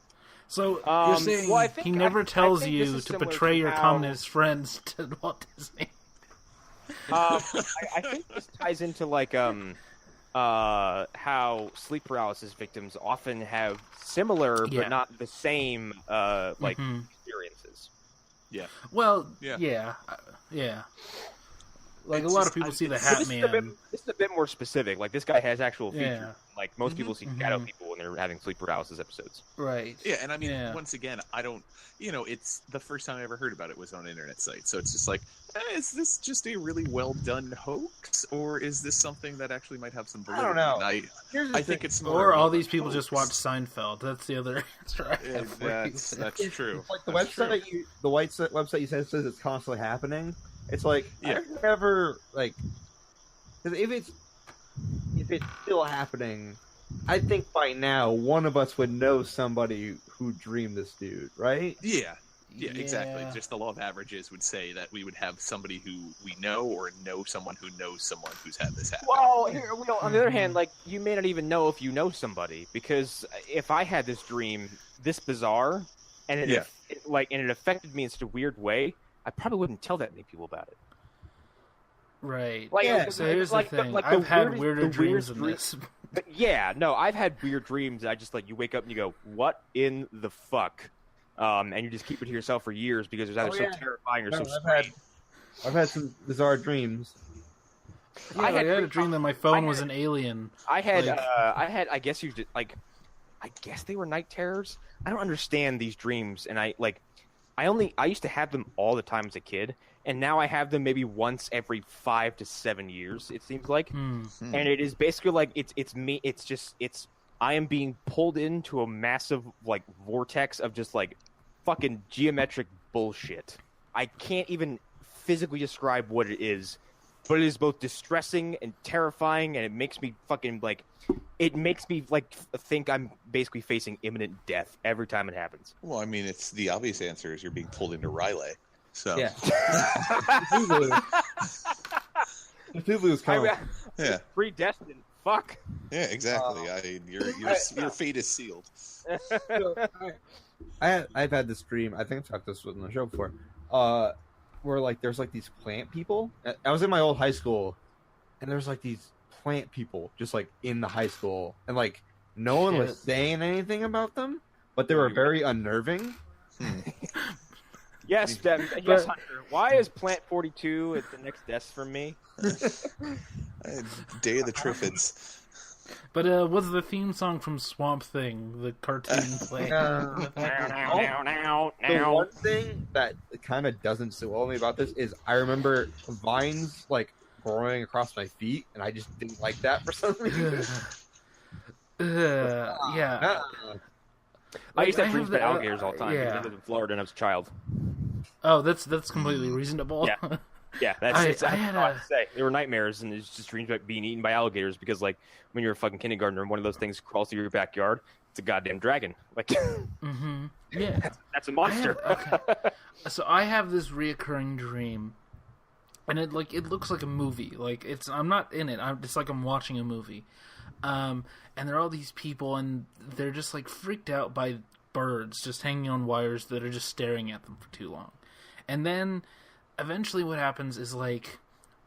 So you're saying he never tells you to betray your communist friends to Walt Disney? I think this ties into like how sleep paralysis victims often have similar but not the same experiences. Yeah. Well, yeah. Like a lot of people see the Hat Man. This is a bit more specific. Like this guy has actual features. Yeah. Like most people see shadow people when they're having sleep paralysis episodes. Right. Yeah, and I mean, once again, I don't. It's the first time I ever heard about it was on an internet site. So it's just like, is this just a really well done hoax, or is this something that actually might have some validity? I don't know. I think it's more. Or all these people just watch Seinfeld. That's the other answer I have. That's true. Like the website you said says it's constantly happening. It's like I've never like, because if it's still happening, I think by now one of us would know somebody who dreamed this dude, right? Yeah, exactly. Just the law of averages would say that we would have somebody who we know or know someone who knows someone who's had this happen. Well, on the other hand, like you may not even know if you know somebody, because if I had this dream this bizarre and it affected me in such a weird way, I probably wouldn't tell that many people about it. Right. Like, so here's the thing. I've had weirder dreams than this. But I've had weird dreams. I just you wake up and you go, "What in the fuck?" And you just keep it to yourself for years because it was either so terrifying or so strange. I've had some bizarre dreams. Yeah, I had a dream that my phone was an alien. I guess I guess they were night terrors. I don't understand these dreams, and I used to have them all the time as a kid, and now I have them maybe once every 5 to 7 years. It seems like, and it is basically like it's me. I am being pulled into a massive vortex of just fucking geometric bullshit. I can't even physically describe what it is, but it is both distressing and terrifying, and it makes me fucking think I'm basically facing imminent death every time it happens. Well, I mean, it's the obvious answer is you're being pulled into Riley. So yeah, Cthulhu is coming. Predestined. Fuck. Yeah, exactly. Your fate is sealed. I've had this dream. I think I've talked this on the show before. Where there's these plant people. I was in my old high school, and there's these plant people just in the high school, and no one was saying anything about them, but they were very unnerving. Yes, yes, Hunter. Why is Plant 42 at the next desk from me? Day of the Triffids. But what's the theme song from Swamp Thing, the cartoon play? The one thing that kind of doesn't sit well with me about this is I remember vines growing across my feet, and I just didn't like that for some reason. Yeah. I used to have dreams about alligators all the time because I lived in Florida and I was a child. Oh, that's completely reasonable. Yeah, that's I had to say. They were nightmares, and it's just dreams about being eaten by alligators because, when you're a fucking kindergartner and one of those things crawls through your backyard, it's a goddamn dragon. Yeah. That's a monster. So I have this reoccurring dream, and it looks like a movie. I'm not in it. It's like I'm watching a movie. And there are all these people, and they're just freaked out by birds just hanging on wires that are just staring at them for too long. And then eventually what happens is, like,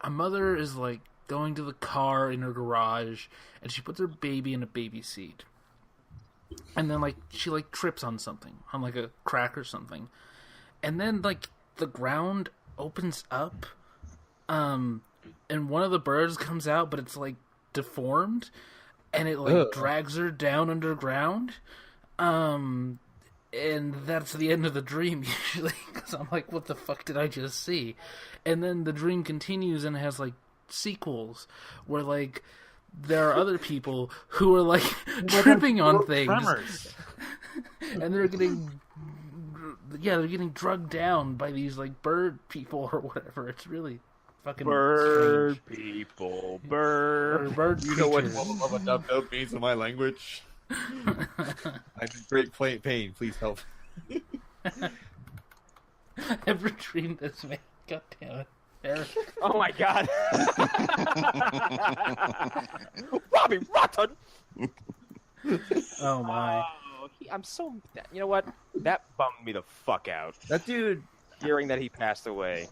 a mother is, like, going to the car in her garage, and she puts her baby in a baby seat. And then, like, she, like, trips on something, on, like, a crack or something. And then, like, the ground opens up, and one of the birds comes out, but it's, like, deformed, and it, like, drags her down underground. And that's the end of the dream, usually, because I'm like, what the fuck did I just see? And then the dream continues and has, like, sequels, where, like, there are other people who are, like, tripping on things. And they're getting drugged down by these, like, bird people or whatever. It's really fucking bird strange. People. Bird. You know what a dub means in my language? I'm in great pain. Please help. Ever dreamed this, man? God damn it. Eric. Oh my god. Robbie Rotten. Oh my. I'm so. You know what? That bummed me the fuck out. That dude. Hearing that he passed away.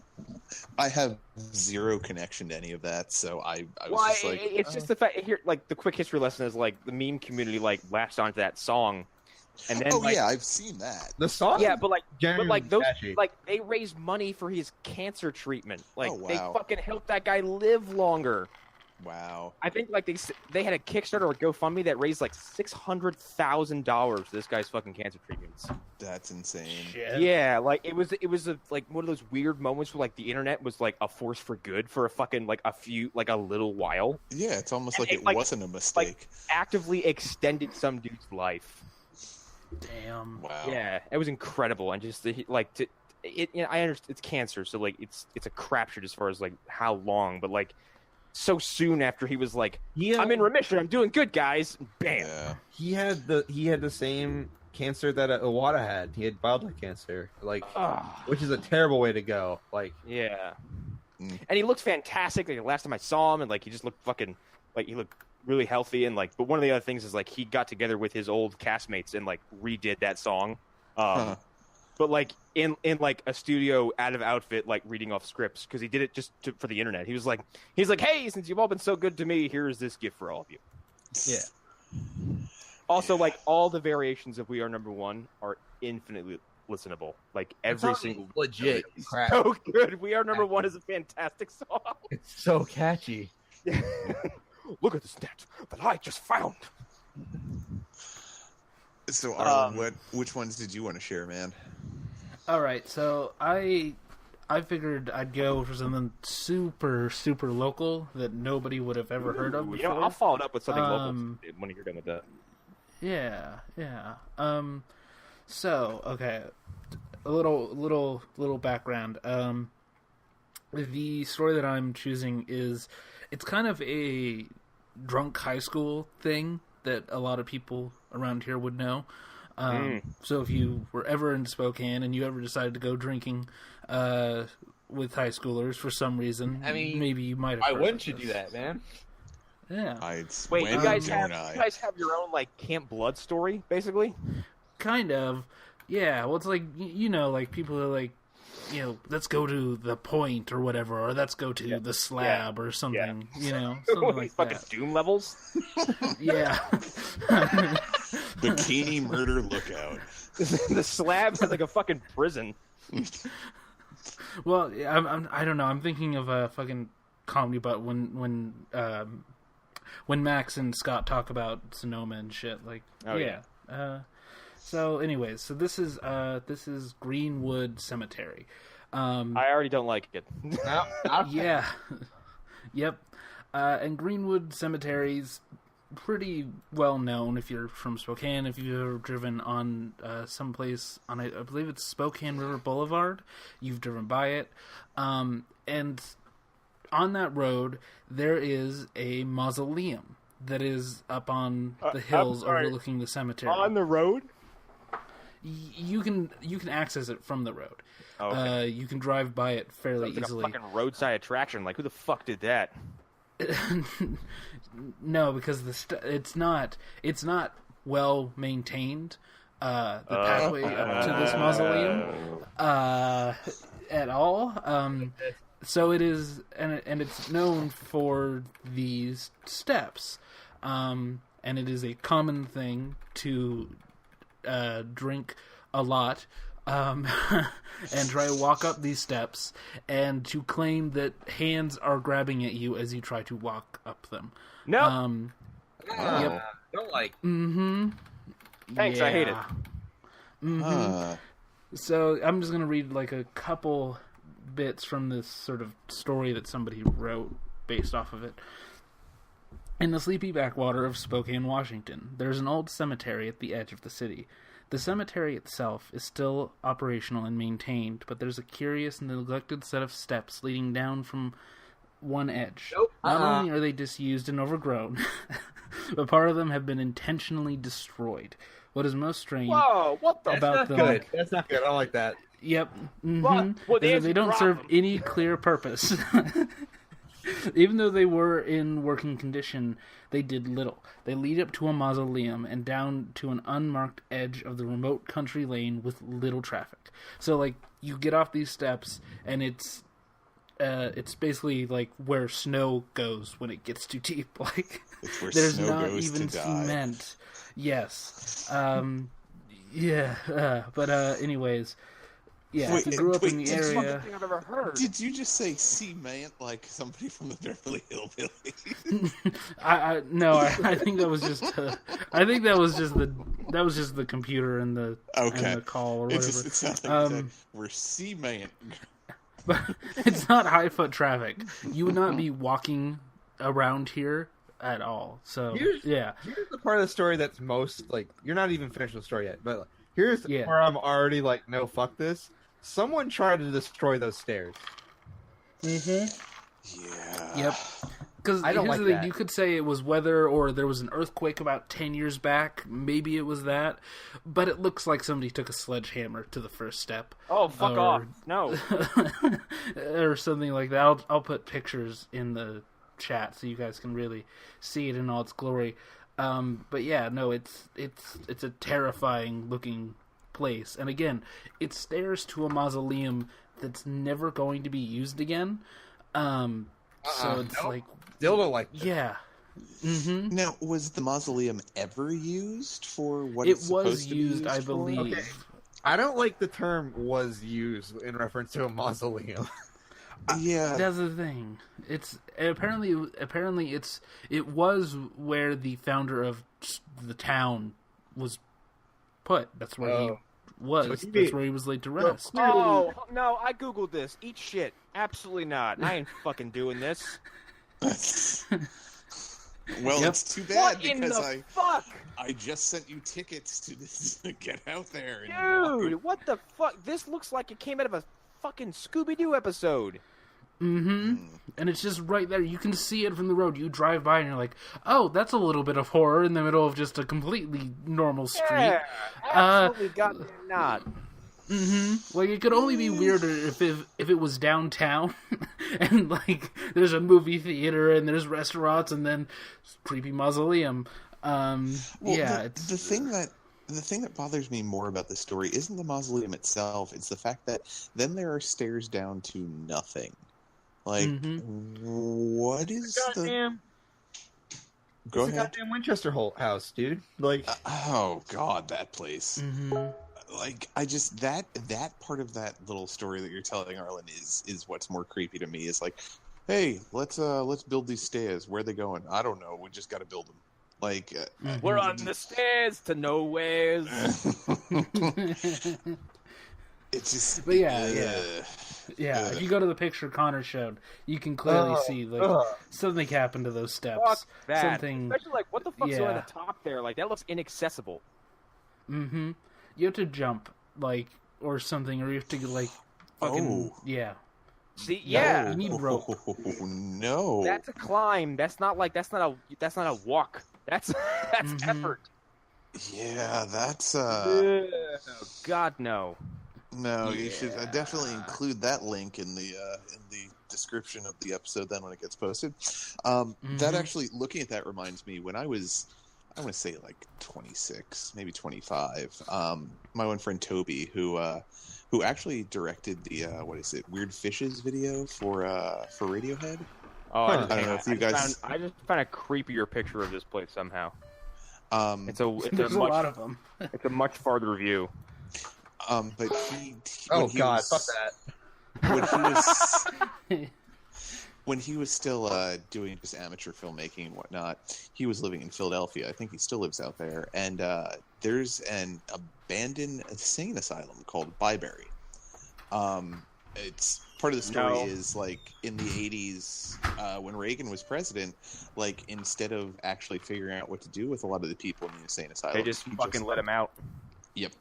I have zero connection to any of that, so I was just like... It's just the fact... Here, like, the quick history lesson is, like, the meme community, like, latched onto that song. And then, yeah, I've seen that. The song? Yeah, but those... catchy. Like, they raised money for his cancer treatment. Like, wow. they fucking helped that guy live longer. Wow. I think, like, they had a Kickstarter or GoFundMe that raised, like, $600,000 for this guy's fucking cancer treatments. That's insane. Shit. Yeah, like, it was like, one of those weird moments where, like, the internet was, like, a force for good for a fucking, like, a little while. Yeah, it's almost like it wasn't a mistake. Like, actively extended some dude's life. Damn. Wow. Yeah, it was incredible. And just, like, I understand it's cancer, so, like, it's a crapshoot as far as, like, how long, but, like, so soon after he was like, I'm in remission, I'm doing good, guys. Bam. Yeah. He had the same cancer that Iwata had. He had bile duct cancer, like, which is a terrible way to go. Like, yeah. And he looked fantastic. Like, the last time I saw him, and like he just looked fucking like he looked really healthy. And like, but one of the other things is like he got together with his old castmates and like redid that song. But like in like a studio out of outfit, like reading off scripts because he did it just for the internet. He's like, hey, since you've all been so good to me, here's this gift for all of you. yeah. Also, like all the variations of "We Are Number One" are infinitely listenable. Like every single legit crap. so good. "We Are Number One" is a fantastic song. It's so catchy. Look at this net that I just found. So, Arlen, which ones did you want to share, man? All right, so I figured I'd go for something super, super local that nobody would have ever heard of before. You know, I'll follow it up with something local when you're done with that. Yeah. So, okay, a little background. The story that I'm choosing it's kind of a drunk high school thing that a lot of people around here would know. So if you were ever in Spokane and you ever decided to go drinking with high schoolers for some reason, I mean, maybe you might have. Why wouldn't you do that, man? Yeah. Wait, you guys have your own like Camp Blood story, basically? Kind of. Yeah. Well, it's like like people are like, let's go to the point or whatever, or let's go to the slab or something. Something like fucking that. Doom levels. Yeah. Bikini Murder Lookout. The slab is like a fucking prison. Well, I don't know. I'm thinking of a fucking comedy, but when Max and Scott talk about Sonoma and shit, like, so, anyways, this is Greenwood Cemetery. I already don't like it. Yeah. Yep. And Greenwood Cemetery's pretty well known if you're from Spokane. If you've ever driven on someplace on, I believe it's Spokane River Boulevard, you've driven by it. And on that road, there is a mausoleum that is up on the hills overlooking the cemetery. On the road? You can access it from the road. Okay. You can drive by it fairly easily. Like a fucking roadside attraction. Like, who the fuck did that? No, because it's not well maintained. The pathway up to this mausoleum, at all. So it is, and it's known for these steps, and it is a common thing to drink a lot, and try to walk up these steps, and to claim that hands are grabbing at you as you try to walk up them. No. Yep. Don't like. Mm-hmm. Thanks, I hate it. Mm-hmm. So I'm just gonna read like a couple bits from this sort of story that somebody wrote based off of it. In the sleepy backwater of Spokane, Washington, there's an old cemetery at the edge of the city. The cemetery itself is still operational and maintained, but there's a curious and neglected set of steps leading down from one edge. Nope. Not only are they disused and overgrown, but part of them have been intentionally destroyed. What is most strange What the about them? Good. That's not good. I don't like that. Yep. Mm-hmm. Well, they don't serve any clear purpose. Even though they were in working condition, they did little. They lead up to a mausoleum and down to an unmarked edge of the remote country lane with little traffic. So, like, you get off these steps, and it's basically like where snow goes when it gets too deep. Like, It's where there's snow not goes even to die. cement. Yes. But anyways, yeah, Wait, if you grew up in the did you- area. thing I've ever heard. Did you just say cement like somebody from the Beverly Hillbillies? I think that was just the computer and the call or whatever. It sounds like we're cement. But it's not high foot traffic. You would not be walking around here at all. So Here's the part of the story that's most like you're not even finished the story yet. But here's where I'm already like, no, fuck this. Someone tried to destroy those stairs. Mm-hmm. Yeah. Yep. Because I don't here's like the thing, that. you could say it was weather or there was an earthquake about 10 years back. Maybe it was that. But it looks like somebody took a sledgehammer to the first step. Oh, fuck off. No. Or something like that. I'll put pictures in the chat so you guys can really see it in all its glory. But yeah, no, it's a terrifying looking place. And again, it stairs to a mausoleum that's never going to be used again. So it's like... Still don't like this. Yeah. Mm-hmm. Now, was the mausoleum ever used for what It it's supposed was to be used, I for? believe. Okay. I don't like the term "was used" in reference to a mausoleum. Yeah. That's the thing. It's apparently it was where the founder of the town was put. That's where he was. That's where he was laid to rest. Oh, no, I googled this. Eat shit. Absolutely not. I ain't fucking doing this. Well, Yep. it's too bad What in because the fuck? I just sent you tickets to get out there. And Dude, what the fuck? This looks like it came out of a fucking Scooby-Doo episode. Mm-hmm. And it's just right there. You can see it from the road. You drive by and you're like, oh, that's a little bit of horror in the middle of just a completely normal street. Yeah, absolutely goddamn not. Mm-hmm. Like, it could only be weirder if it was downtown and, like, there's a movie theater and there's restaurants and then creepy mausoleum. The thing that bothers me more about this story isn't the mausoleum itself. It's the fact that then there are stairs down to nothing. Like, what is Goddamn. Go It's a ahead. goddamn Winchester house, dude. Like, Oh God, that place. Mm-hmm. Like, I just that part of that little story that you're telling, Arlen, is what's more creepy to me. Is like, hey, let's build these stairs. Where are they going? I don't know. We just got to build them. Like, We're on the stairs to nowheres. it's just. But yeah. If you go to the picture Connor showed, you can clearly see like something happened to those steps. Fuck that. Something. Especially, like, what the fuck's Yeah. on the top there? Like, that looks inaccessible. Mm-hmm. You have to jump, like, or something, or you have to like, fucking, yeah. See, yeah. You need rope. No. That's a climb. That's not a walk. That's effort. Yeah, that's Oh, God, no. no. You should definitely include that link in the description of the episode then when it gets posted. That actually, looking at that reminds me when I was I want to say like 26, maybe 25. My one friend Toby, who actually directed the Weird Fishes video for Radiohead. Oh, I don't know if you guys. I just found a creepier picture of this place somehow. It's There's a a much, lot of them. It's a much farther view. But fuck that. When he was still doing just amateur filmmaking and whatnot, he was living in Philadelphia. I think he still lives out there. And there's an abandoned insane asylum called Byberry. It's part of the story is like in the 80s when Reagan was president, like instead of actually figuring out what to do with a lot of the people in the insane asylum, They just fucking let him out. Yep.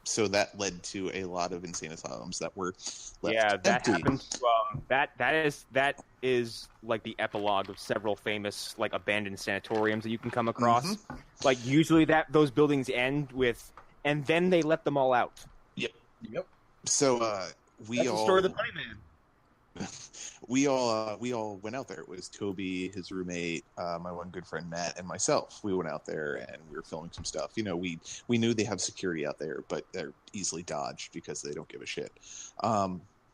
So that led to a lot of insane asylums that were left that empty. happens. That is like the epilogue of several famous like abandoned sanatoriums that you can come across. Mm-hmm. Like usually those buildings end with, and then they let them all out. Yep. So we That's all the story of the Bunny Man. we all went out there. It was Toby, his roommate, my one good friend Matt, and myself. We went out there and we were filming some stuff. You know, we knew they have security out there, but they're easily dodged because they don't give a shit.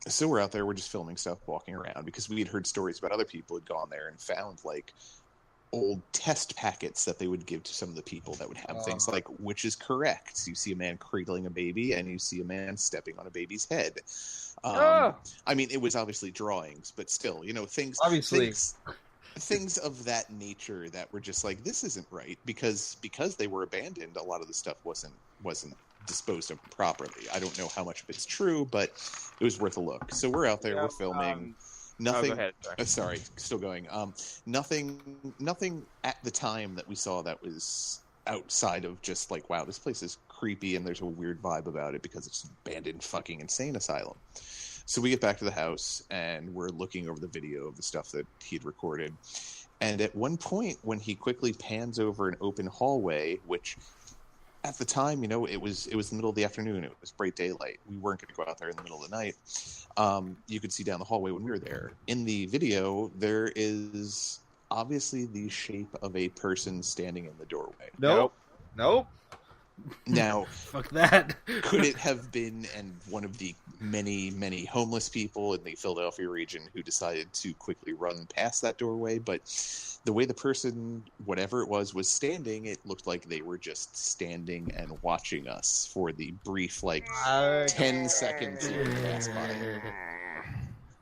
So we're out there, we're just filming stuff, walking around, because we had heard stories about other people who had gone there and found like old test packets that they would give to some of the people that would have things like, which is correct. So you see a man cradling a baby and you see a man stepping on a baby's head. I mean, it was obviously drawings, but still, you know, things of that nature that were just like, this isn't right, because they were abandoned. A lot of the stuff wasn't disposed of properly. I don't know how much of it's true, but it was worth a look. So we're out there, we're filming. Nothing. Go ahead, sorry, still going. Nothing at the time that we saw that was outside of just like, wow, this place is creepy and there's a weird vibe about it because it's an abandoned fucking insane asylum. So we get back to the house and we're looking over the video of the stuff that he'd recorded. And at one point, when he quickly pans over an open hallway, which at the time, you know, it was the middle of the afternoon. It was bright daylight. We weren't going to go out there in the middle of the night. You could see down the hallway when we were there. In the video, there is obviously the shape of a person standing in the doorway. Nope. Now, Fuck that. could it have been one of the many homeless people in the Philadelphia region who decided to quickly run past that doorway? But the way the person, whatever it was standing, it looked like they were just standing and watching us for the brief, 10 seconds we passed by.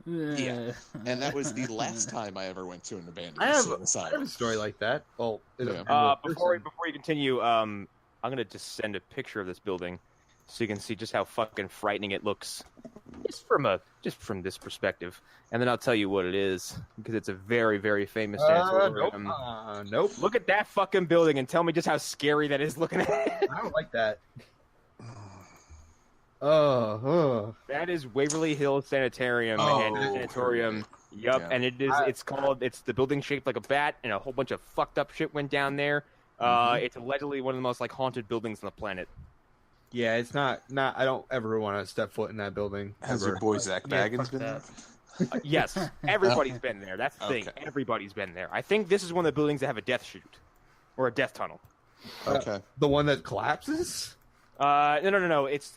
Yeah, and that was the last time I ever went to an abandoned asylum. I have a story like that. Well, before you continue, I'm gonna just send a picture of this building so you can see just how fucking frightening it looks, just from this perspective, and then I'll tell you what it is, because it's a very, very famous sanatorium. Nope. Look at that fucking building and tell me just how scary that is looking at it. I don't like that. That is Waverly Hills Sanitarium and Sanatorium. Yup, yeah. And it's the building shaped like a bat, and a whole bunch of fucked up shit went down there. It's allegedly one of the most haunted buildings on the planet. Yeah, it's not. I don't ever want to step foot in that building. Has your boy Zach Baggins been there? Yes, everybody's been there. That's the thing. Everybody's been there. I think this is one of the buildings that have a death chute or a death tunnel. Okay, the one that collapses. No. It's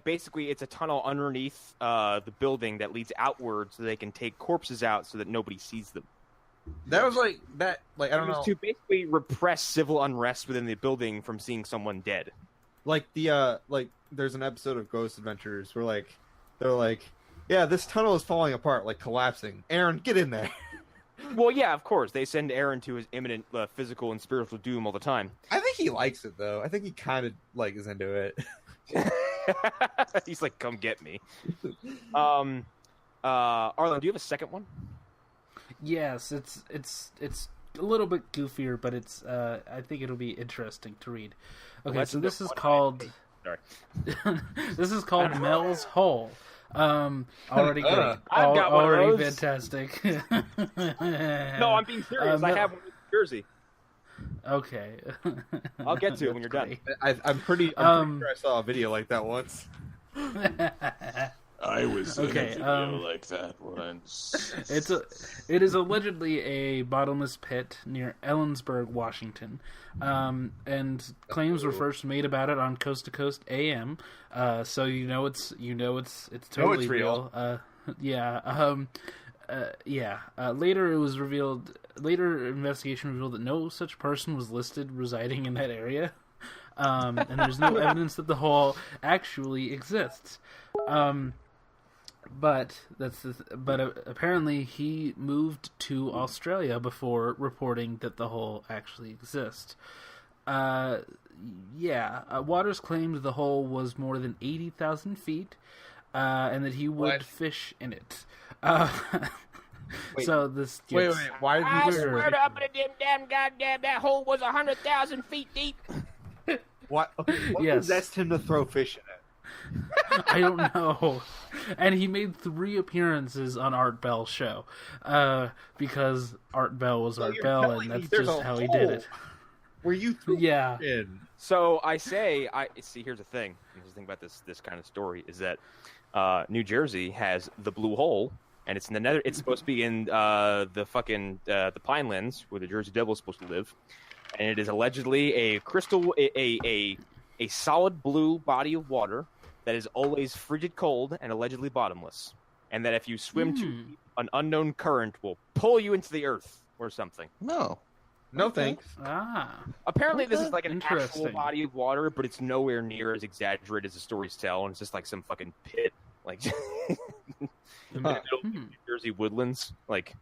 basically it's a tunnel underneath the building that leads outward, so they can take corpses out so that nobody sees them. That was I don't know, to basically repress civil unrest within the building from seeing someone dead. There's an episode of Ghost Adventures where they're like, yeah, this tunnel is falling apart, collapsing. Aaron, get in there. Well, yeah, of course. They send Aaron to his imminent physical and spiritual doom all the time. I think he likes it, though. I think he kind of is into it. He's like, come get me. Arlen, do you have a second one? Yes, it's a little bit goofier, but it's I think it'll be interesting to read. Okay, so this is called this is called Mel's Hole. Already great. I've got one already of those. Fantastic. No, I'm being serious. I have one in Jersey. Okay. I'll get to it when you're done. I'm pretty sure I saw a video like that once. I was Okay, in a video like that once. It is allegedly a bottomless pit near Ellensburg, Washington, and claims were first made about it on Coast to Coast AM. So it's totally real. Later it was revealed. Later investigation revealed that no such person was listed residing in that area, and there's no evidence that the hole actually exists. But apparently he moved to Australia before reporting that the hole actually exists. Waters claimed the hole was more than 80,000 feet, and that he would fish in it. So this gets... Wait. Why did I you swear to up in the damn goddamn that hole was 100,000 feet deep. What Yes. possessed him to throw fish in it? I don't know. And he made 3 appearances on Art Bell's show, because Art Bell was Art Bell, and that's just how he did it. Where you threw Yeah. in? So I see. Here's the thing. Here's the thing about this kind of story is that New Jersey has the Blue Hole, and it's in the nether. It's supposed to be in the Pinelands where the Jersey Devil is supposed to live, and it is allegedly a crystal, a solid blue body of water that is always frigid cold and allegedly bottomless, and that if you swim too deep, an unknown current will pull you into the earth or something. No thanks. Apparently, this is like an actual Interesting. body of water, but it's nowhere near as exaggerated as the stories tell, and it's just like some fucking pit, like in the middle of New Jersey woodlands, like.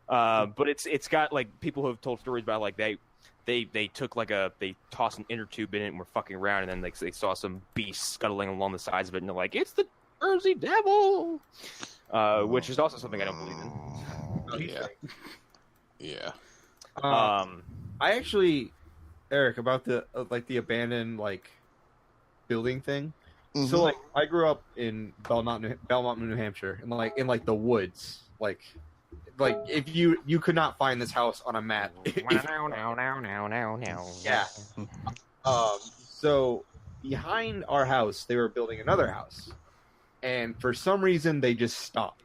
But it's got like people who have told stories about like they took they tossed an inner tube in it and were fucking around, and then like they saw some beast scuttling along the sides of it, and they're like, it's the Jersey Devil, which is also something I don't believe in. Yeah. I actually, Eric, about the the abandoned building thing. Mm-hmm. So I grew up in Belmont, New Hampshire, and in the woods, if you could not find this house on a map. Yeah. So behind our house, they were building another house, and for some reason they just stopped.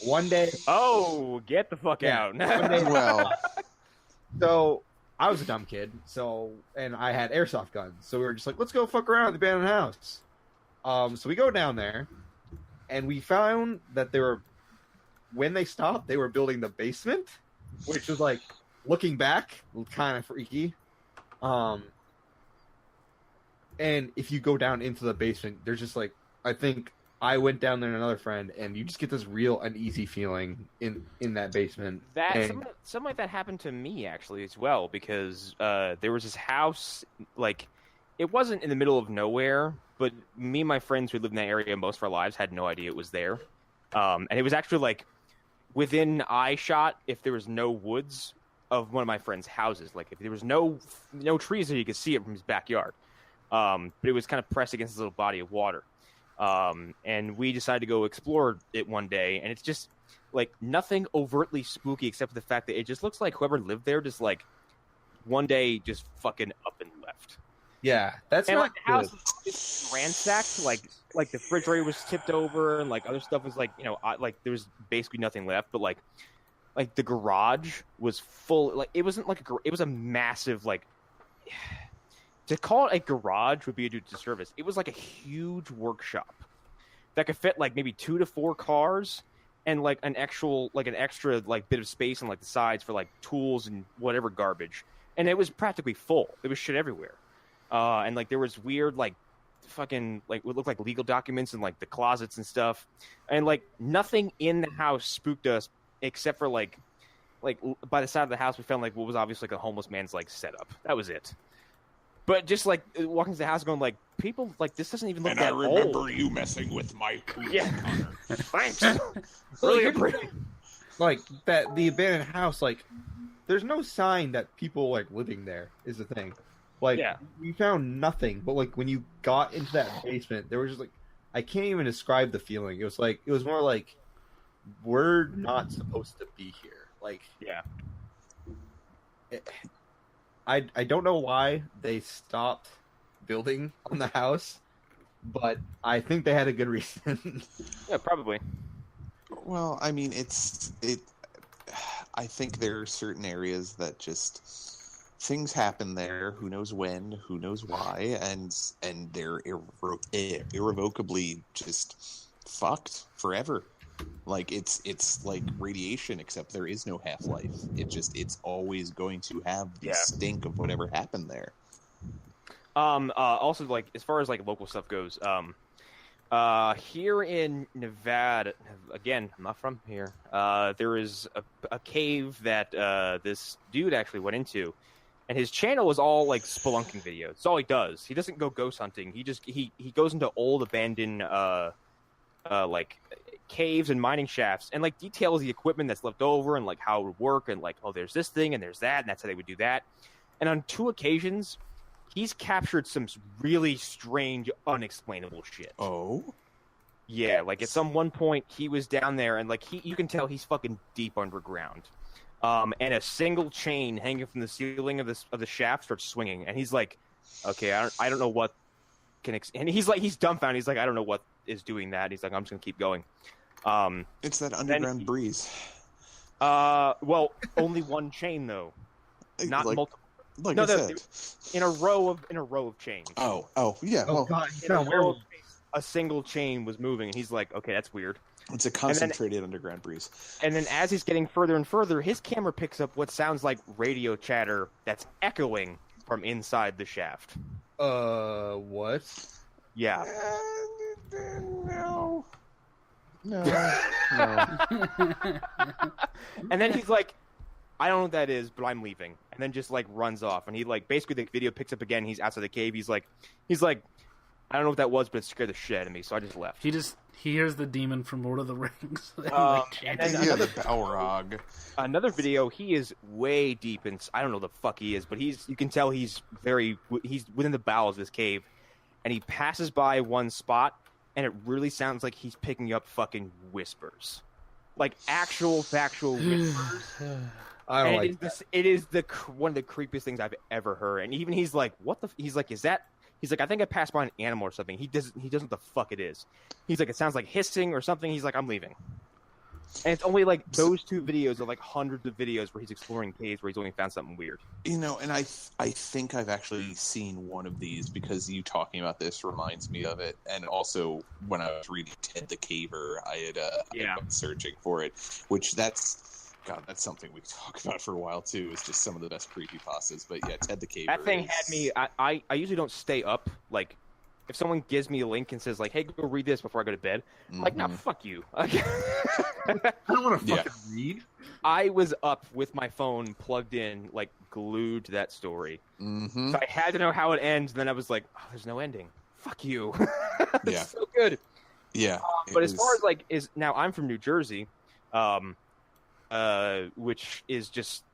One day. Oh, get the fuck out! Well, so I was a dumb kid, and I had airsoft guns, so we were just like, let's go fuck around at the abandoned house. So we go down there, and we found that when they stopped, they were building the basement, which was looking back, kind of freaky. And if you go down into the basement, there's just I think I went down there and another friend, and you just get this real uneasy feeling in that basement. Something like that happened to me actually as well, because there was this house, it wasn't in the middle of nowhere, but me and my friends who lived in that area most of our lives had no idea it was there. And it was actually within eye shot, if there was no woods, of one of my friends' houses. If there was no trees there, you could see it from his backyard. But it was kind of pressed against this little body of water. And we decided to go explore it one day, and it's just nothing overtly spooky except for the fact that it just looks like whoever lived there just one day just fucking up and left. Yeah, that's and not the house was ransacked. Like the refrigerator was tipped over, and other stuff was there was basically nothing left. But the garage was full. It wasn't it was a massive to call it a garage would be a disservice. It was a huge workshop that could fit maybe 2 to 4 cars, and an extra bit of space on the sides for tools and whatever garbage. And it was practically full. There was shit everywhere. And there was weird fucking what looked like legal documents in the closets and stuff. And nothing in the house spooked us except for by the side of the house we found what was obviously a homeless man's setup. That was it. But just walking to the house, going people this doesn't even look that old. And I remember you messing with my poop, Connor. Thanks. Really appreciate. That the abandoned house, there's no sign that people living there is the thing. We found nothing. But when you got into that basement, there was just I can't even describe the feeling. It was it was more we're not supposed to be here. Yeah. I don't know why they stopped building on the house, but I think they had a good reason. Yeah, probably. Well, I mean, I think there are certain areas that just things happen there. Who knows when? Who knows why? And they're irrevocably just fucked forever. Like it's like radiation, except there is no half-life. It's always going to have the stink of whatever happened there. Also, like as far as like local stuff goes, here in Nevada, again, I'm not from here. There is a cave that this dude actually went into, and his channel is all like spelunking videos. That's all he does. He doesn't go ghost hunting. He goes into old abandoned like caves and mining shafts and like details the equipment that's left over and like how it would work and like, oh, there's this thing and there's that and that's how they would do that. And on 2 occasions, he's captured some really strange, unexplainable shit. Oh? Yeah, like at some one point he was down there and like you can tell he's fucking deep underground. And a single chain hanging from the ceiling of the shaft starts swinging, and he's like, okay, I don't know what can and he's dumbfounded. He's like, I don't know what is doing that. He's like, I'm just gonna keep going. It's that underground breeze. Well, only one chain though, not like, multiple. Like no, I said, in a row of chains. Oh, yeah. Oh, God, a single chain was moving, and he's like, okay, that's weird. It's a concentrated underground breeze. And then as he's getting further and further, his camera picks up what sounds like radio chatter that's echoing from inside the shaft. What? Yeah. No. And then he's like, I don't know what that is, but I'm leaving. And then just like runs off. And he like basically the video picks up again. He's outside the cave. He's like, I don't know what that was, but it scared the shit out of me, so I just left. He hears the demon from Lord of the Rings. And then another Balrog. Another video. He is way deep in. I don't know the fuck he is, but you can tell he's within the bowels of this cave, and he passes by one spot, and it really sounds like he's picking up fucking whispers, like actual factual whispers. I don't like that. It is one of the creepiest things I've ever heard. And even he's like, what the? He's like, is that? He's like, I think I passed by an animal or something. He doesn't know what the fuck it is. He's like, it sounds like hissing or something. He's like, I'm leaving. And it's only like those 2 videos of like hundreds of videos where he's exploring caves where he's only found something weird. You know, and I think I've actually seen one of these because you talking about this reminds me of it. And also when I was reading Ted the Caver, I had been searching for it, which that's something we talk about for a while too. It's just some of the best creepypastas. But yeah, Ted the Caver. That thing had me. I usually don't stay up. Like, if someone gives me a link and says like, "Hey, go read this before I go to bed," I'm like, "No, fuck you." I don't want to fucking read. I was up with my phone plugged in, like glued to that story. Mm-hmm. So I had to know how it ends. And then I was like, "Oh, there's no ending. Fuck you." It's Yeah. so good. Yeah. But as far as like now, I'm from New Jersey. Which is just,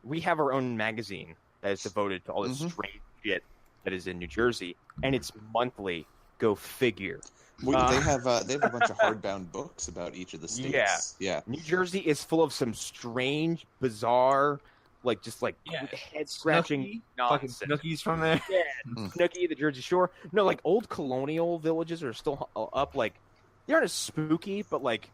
we have our own magazine that is devoted to all this strange shit that is in New Jersey, and it's monthly. Go figure. They have a bunch of hardbound books about each of the states. Yeah. New Jersey is full of some strange, bizarre, like just like head scratching nonsense. Snooki's from there. Yeah, Snooki, the Jersey Shore. No, like old colonial villages are still up. Like they aren't as spooky, but like.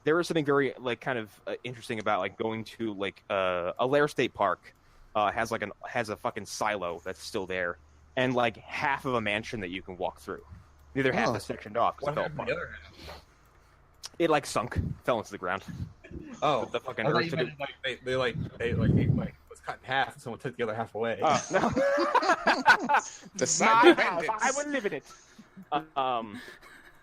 There is something very like kind of interesting about like going to like Alair State Park has a fucking silo that's still there and like half of a mansion that you can walk through. The other half is sectioned off. What happened to the other half? It like fell into the ground. Oh, the fucking I thought you meant, like they was cut in half and someone took the other half away. No. The side I would live in it.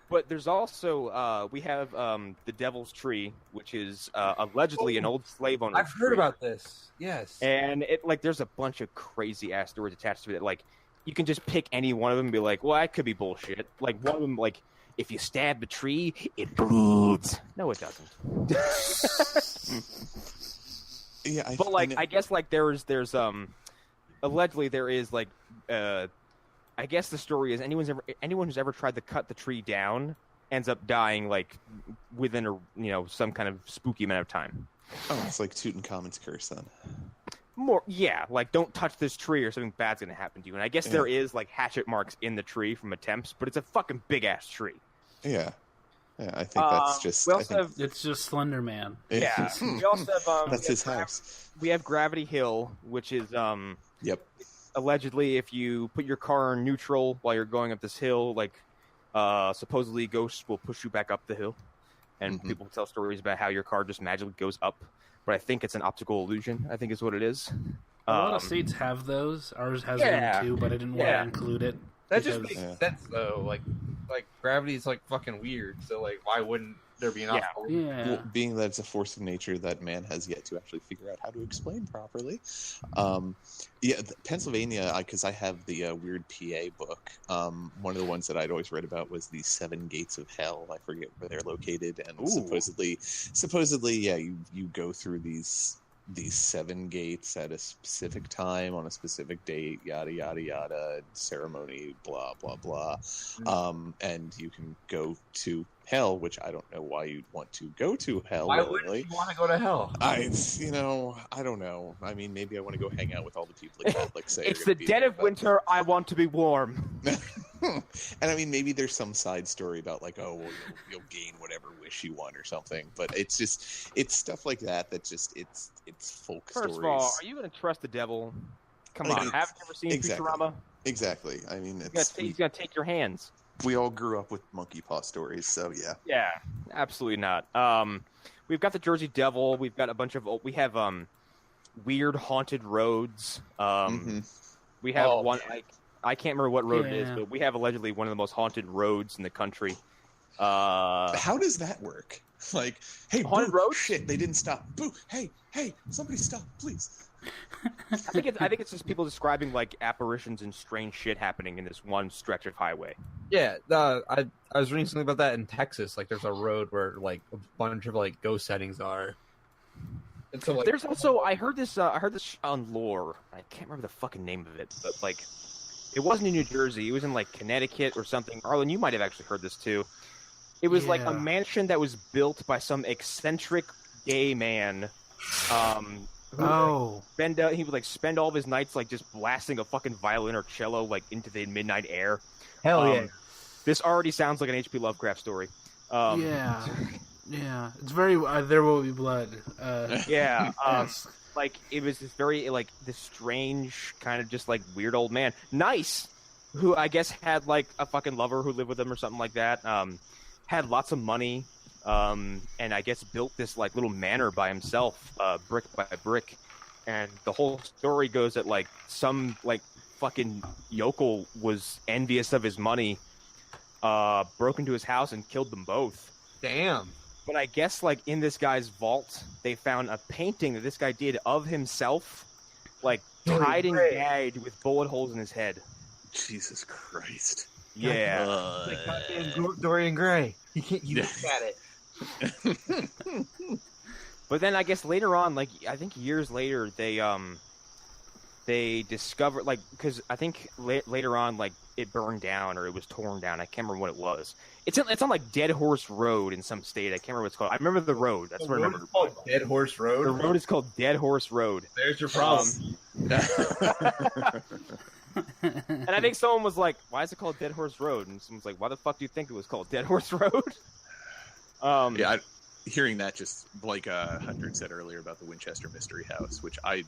But there's also we have the Devil's Tree, which is allegedly an old slave owner. I've heard about this. Yes, and it like there's a bunch of crazy ass stories attached to it. Like you can just pick any one of them and be like, well, that could be bullshit. Like one of them, like if you stab the tree, it bleeds. No, it doesn't. Yeah, but like I guess like there's allegedly there is like I guess the story is anyone who's ever tried to cut the tree down ends up dying like within some kind of spooky amount of time. Oh, it's like Tutankhamun's curse then. More, yeah, like don't touch this tree or something bad's gonna happen to you. And I guess there is like hatchet marks in the tree from attempts, but it's a fucking big ass tree. Yeah, I think that's just. It's just Slender Man. Yeah, we also have that's his house. We have Gravity Hill, which is Yep. Allegedly, if you put your car in neutral while you're going up this hill, like supposedly ghosts will push you back up the hill, and people tell stories about how your car just magically goes up. But I think it's an optical illusion, I think is what it is. A lot of states have those. Ours has one too, but I didn't want to include it. That just makes sense, though. Like gravity is like fucking weird. So like, why wouldn't there be an optical? Yeah. Well, being that it's a force of nature that man has yet to actually figure out how to explain properly. Pennsylvania, because I have the weird PA book. One of the ones that I'd always read about was the 7 Gates of Hell. I forget where they're located, and supposedly, yeah, you go through these 7 gates at a specific time on a specific date, yada yada yada, ceremony, blah blah blah, and you can go to hell, which I don't know why you'd want to go to hell. Why wouldn't you want to go to hell? I don't know. I mean, maybe I want to go hang out with all the people the Catholics say. It's the dead of winter. I want to be warm. And I mean, maybe there's some side story about like, oh, well, you'll gain whatever wish you want or something. But it's stuff like that. That just it's folk stories. First of all, are you going to trust the devil? Come on, haven't you ever seen Futurama? Exactly. I mean, he's going to take your hands. We all grew up with monkey paw stories, so yeah. Yeah, absolutely not. We've got the Jersey Devil. We've got a bunch of. We have weird haunted roads. We have one. I can't remember what road it is, but we have allegedly one of the most haunted roads in the country. How does that work? Like, hey, haunted boo, road? Shit, they didn't stop. Boo! Hey, somebody stop, please. I think it's just people describing like apparitions and strange shit happening in this one stretch of highway. Yeah, I was reading something about that in Texas. Like, there's a road where like a bunch of like ghost sightings are. And so, like, there's also I heard this on lore. I can't remember the fucking name of it, but like it wasn't in New Jersey. It was in like Connecticut or something. Arlen, you might have actually heard this too. It was like a mansion that was built by some eccentric gay man. He would like spend all of his nights like just blasting a fucking violin or cello like into the midnight air. Hell yeah! This already sounds like an H.P. Lovecraft story. Yeah, it's very There Will Be Blood. Like it was this very like this strange kind of just like weird old man, nice, who I guess had like a fucking lover who lived with him or something like that. Had lots of money. And I guess built this like little manor by himself, brick by brick. And the whole story goes that like some like fucking yokel was envious of his money, broke into his house and killed them both. Damn. But I guess like in this guy's vault, they found a painting that this guy did of himself, like tied and gagged with bullet holes in his head. Jesus Christ. Yeah. Like goddamn Dorian Gray. You look at it. But then I guess later on, like I think years later, they discovered like because I think later on like it burned down or it was torn down. I can't remember what it was. It's on like Dead Horse Road in some state. I can't remember what it's called. I remember the road. That's what I remember. It's called Dead Horse Road. The road is called Dead Horse Road. There's your problem. And I think someone was like, "Why is it called Dead Horse Road?" And someone's like, "Why the fuck do you think it was called Dead Horse Road?" Hearing that, just like Hunter said earlier about the Winchester Mystery House, which I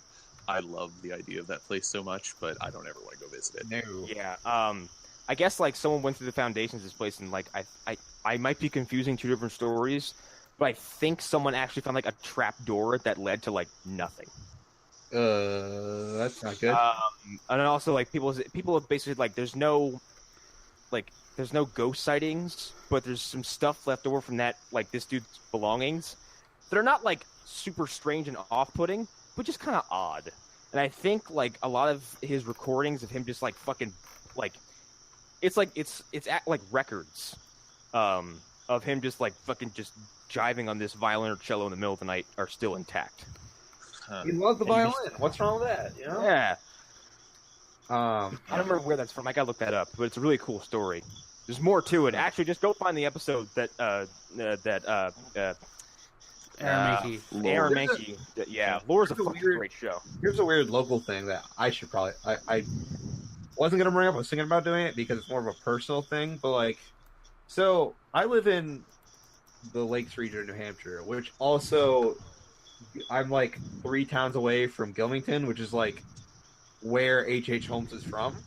love the idea of that place so much, but I don't ever want to go visit it. No. Yeah. I guess like someone went through the foundations of this place, and like I might be confusing two different stories, but I think someone actually found like a trap door that led to like nothing. That's not good. And also like people have basically like there's no ghost sightings, but there's some stuff left over from that like this dude's belongings that are not like super strange and off-putting, but just kind of odd. And I think like a lot of his recordings of him just like fucking like it's like records of him just like fucking just jiving on this violin or cello in the middle of the night are still intact. He loves the violin. What's wrong with that? You know? Yeah. I don't remember where that's from. I gotta look that up, but it's a really cool story. There's more to it. Actually, just go find the episode that Aramaki. Lore. Aramaki. Yeah, Lore's a Here's a fucking weird- great show. Here's a weird local thing that I should probably I wasn't gonna bring up. I was thinking about doing it because it's more of a personal thing. But like, so I live in the Lakes region of New Hampshire, which also I'm like 3 towns away from Gilmington, which is like where H.H. Holmes is from.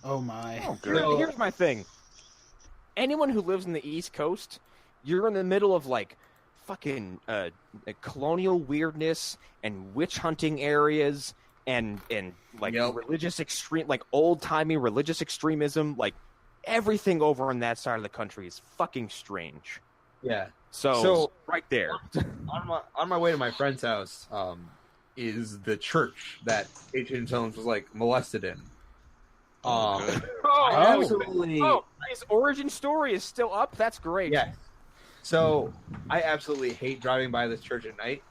Oh my. Here's my thing. Anyone who lives in the East Coast, you're in the middle of like fucking colonial weirdness and witch hunting areas and like religious extreme, like old timey religious extremism. Like everything over on that side of the country is fucking strange. Yeah. So right there, on my way to my friend's house, is the church that H.H. Holmes was like molested in. Absolutely. His origin story is still up. That's great. Yeah. So I absolutely hate driving by this church at night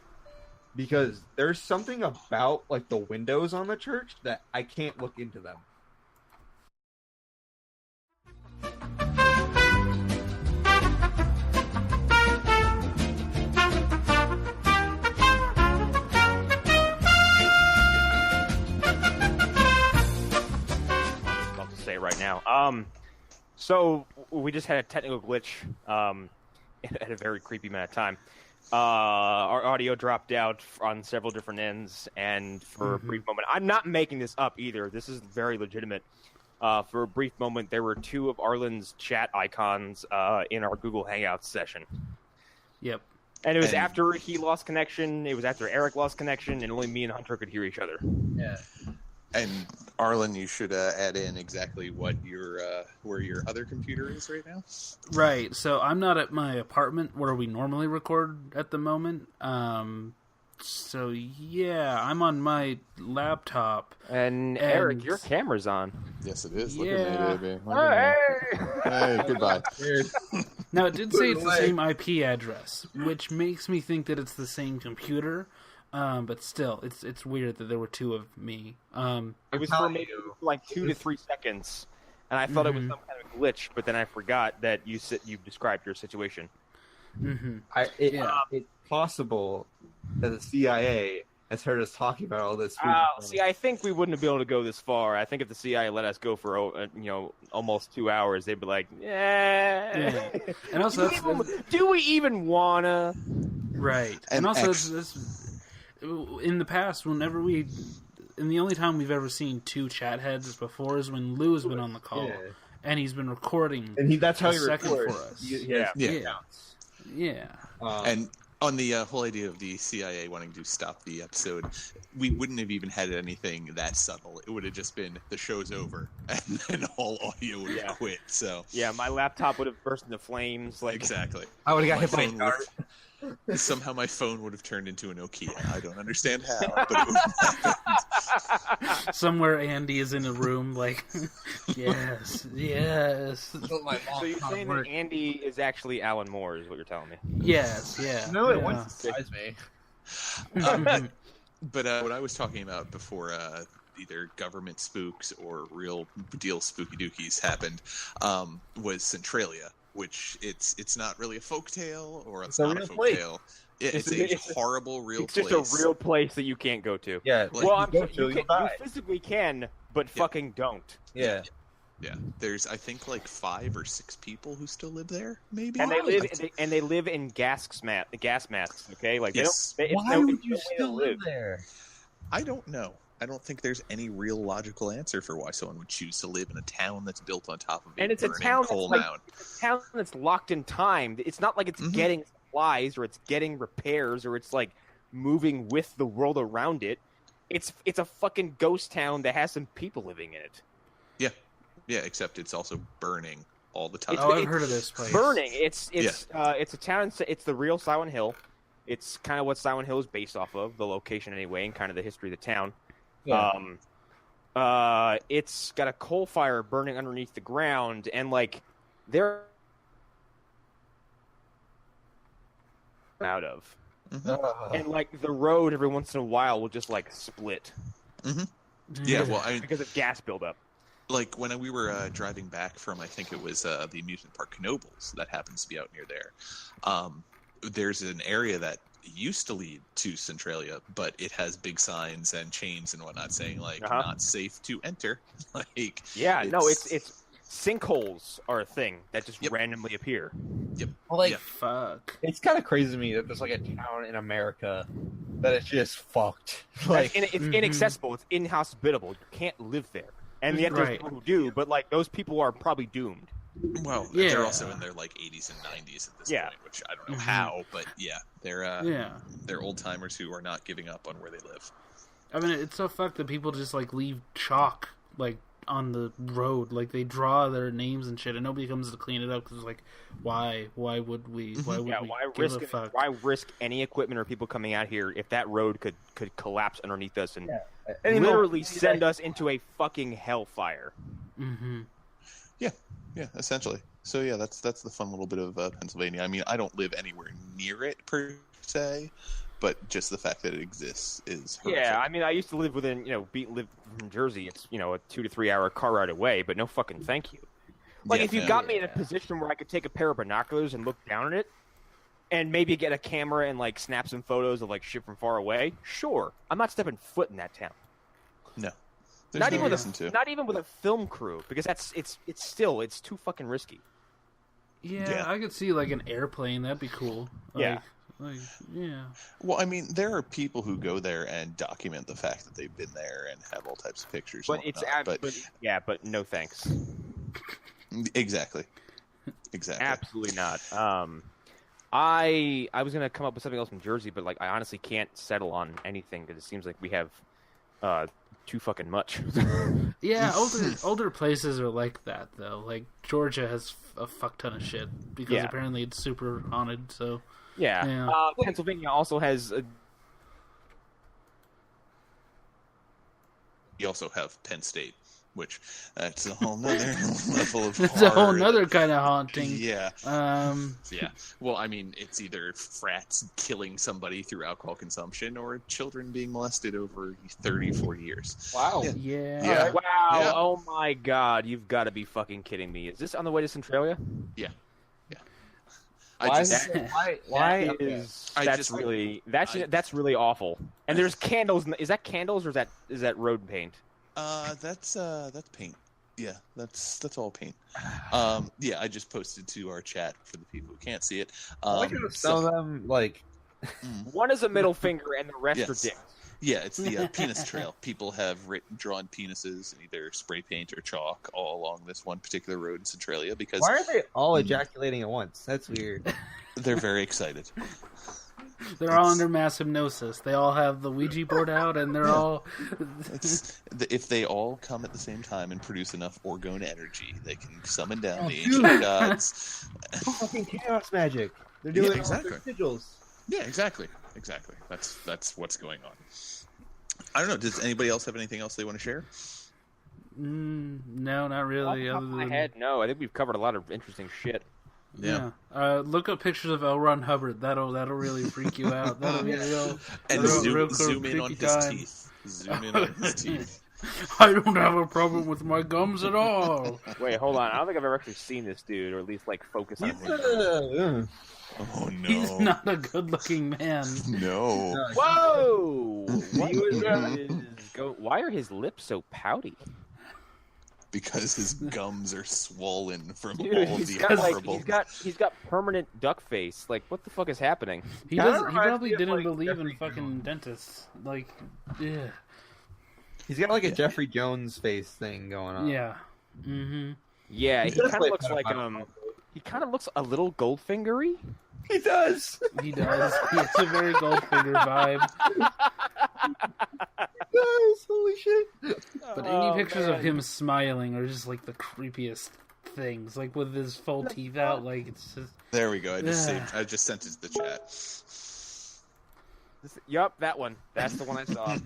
because there's something about like the windows on the church that I can't look into them. Right now. So we just had a technical glitch at a very creepy amount of time. Our audio dropped out on several different ends, and for a brief moment, I'm not making this up either. This is very legitimate. For a brief moment, there were 2 of Arlen's chat icons in our Google Hangouts session. Yep. And it was after he lost connection. It was after Eric lost connection, and only me and Hunter could hear each other. Yeah. And Arlen, you should add in exactly what where your other computer is right now. Right. So I'm not at my apartment where we normally record at the moment. So yeah, I'm on my laptop. And Eric, your camera's on. Yes, it is. Look Yeah. at me, baby. Hey! Hey, goodbye. Now it did say it's the same IP address, which makes me think that it's the same computer. But still, it's weird that there were 2 of me. It was for maybe like 2 to 3 seconds, and I thought it was some kind of glitch. But then I forgot that you described your situation. Mm-hmm. It's possible that the CIA has heard us talking about all this. See, I think we wouldn't be able to go this far. I think if the CIA let us go for almost 2 hours, they'd be like, Yeah. And also, do we even wanna? Right. And also, this in the past, and the only time we've ever seen 2 chat heads before is when Lou has been on the call, and he's been recording. And that's how he second records for us. Yeah. And on the whole idea of the CIA wanting to stop the episode, we wouldn't have even had anything that subtle. It would have just been the show's over, and then all audio would have quit. So yeah, my laptop would have burst into flames. Like exactly, I would have got hit by a dart. Somehow my phone would have turned into a Nokia. I don't understand how, but it would have happened. Somewhere Andy is in a room like, yes. So you're saying that Andy is actually Alan Moore, is what you're telling me? Yes, yeah. No, it wouldn't surprise me. But what I was talking about before either government spooks or real deal spooky dookies happened was Centralia, which it's not really a folktale, or it's not a folktale. It's a horrible real place. It's just a real place that you can't go to. Yeah. Well, you physically can, but fucking don't. Yeah. Yeah. There's I think like 5 or 6 people who still live there, maybe. And they live in gas masks. Okay, like yes. Why would you still live there? I don't know. I don't think there's any real logical answer for why someone would choose to live in a town that's built on top of a burning coal mound. It's a town that's locked in time. It's not like it's getting supplies or it's getting repairs or it's like moving with the world around it. It's a fucking ghost town that has some people living in it. Yeah, yeah. Except it's also burning all the time. I've heard of this place. Burning. It's a town. It's the real Silent Hill. It's kind of what Silent Hill is based off of, the location anyway, and kind of the history of the town. Yeah. It's got a coal fire burning underneath the ground, and like they're out of, and like the road every once in a while will just like split. Yeah, well, because of gas buildup. Like when we were driving back from, I think it was the amusement park Knoebels that happens to be out near there. there's an area that used to lead to Centralia, but it has big signs and chains and whatnot saying like not safe to enter. Like it's sinkholes are a thing that just randomly appear. Yep. Like fuck. It's kind of crazy to me that there's like a town in America that is just fucked. Like it's inaccessible. It's inhospitable. You can't live there. And yet there's people who do, but like those people are probably doomed. Well, they're also in their like 80s and 90s at this point, which I don't know how, but they're old timers who are not giving up on where they live. I mean, it's so fucked that people just like leave chalk like on the road, like they draw their names and shit, and nobody comes to clean it up because it's like, why would we? Why would we? Why risk any equipment or people coming out here if that road could collapse underneath us and literally send us into a fucking hellfire? Mm-hmm. Yeah, essentially. So yeah, that's the fun little bit of Pennsylvania. I mean, I don't live anywhere near it per se, but just the fact that it exists is horrific. Yeah, I mean, I used to live within, live from Jersey. It's, a 2 to 3 hour car ride away, but no fucking thank you. Like, if you got me in a position where I could take a pair of binoculars and look down at it, and maybe get a camera and, like, snap some photos of, like, shit from far away, sure. I'm not stepping foot in that town. No. Not even with a film crew, because it's too fucking risky. Yeah, I could see like an airplane. That'd be cool. Like, yeah. Well, I mean, there are people who go there and document the fact that they've been there and have all types of pictures. But but no thanks. Exactly. Absolutely not. I was gonna come up with something else from Jersey, but like I honestly can't settle on anything because it seems like we have too fucking much. Yeah, older places are like that though. Like Georgia has a fuck ton of shit because apparently it's super haunted. So Pennsylvania also has. You also have Penn State, which that's a whole nother level of it's a whole nother kind of haunting. Yeah. Yeah. Well, I mean, it's either frats killing somebody through alcohol consumption or children being molested over 30, 40 years. Wow. Yeah. Wow. Yeah. Oh my God. You've got to be fucking kidding me. Is this on the way to Centralia? Yeah. That's really awful. And there's candles. Is that candles or is that road paint? That's paint. Yeah, that's all paint. Yeah, I just posted to our chat for the people who can't see it. Why do you sell them like? One is a middle finger and the rest are dicks. Yeah, it's the penis trail. People have drawn penises in either spray paint or chalk all along this one particular road in Centralia because... Why are they all ejaculating at once? That's weird. They're very excited. They're all under mass hypnosis. They all have the Ouija board out, and they're all... If they all come at the same time and produce enough orgone energy, they can summon down the ancient gods. Fucking chaos magic. They're doing sigils. Yeah, exactly. That's what's going on. I don't know. Does anybody else have anything else they want to share? No, not really. Off my head, no. I think we've covered a lot of interesting shit. Yeah. Look up pictures of L. Ron Hubbard. That'll really freak you out. That'll be real. And zoom in on his teeth. Zoom in on his teeth. I don't have a problem with my gums at all. Wait, hold on. I don't think I've ever actually seen this dude, or at least like focus on him. Oh no! He's not a good-looking man. No. Whoa! Why are his lips so pouty? Because his gums are swollen from Dude, all the horrible. He's got permanent duck face. Like, what the fuck is happening? He probably didn't believe in fucking dentists. Like, yeah. He's got like a Jeffrey Jones face thing going on. Yeah. Mm-hmm. Yeah, he kind of looks like he kind of looks a little Goldfingery. He does. He does. It's a very Goldfinger vibe. Guys, holy shit! But any pictures of him smiling are just like the creepiest things. Like with his full teeth out, like it's just. There we go. I just sent it to the chat. Yup, that one. That's the one I saw.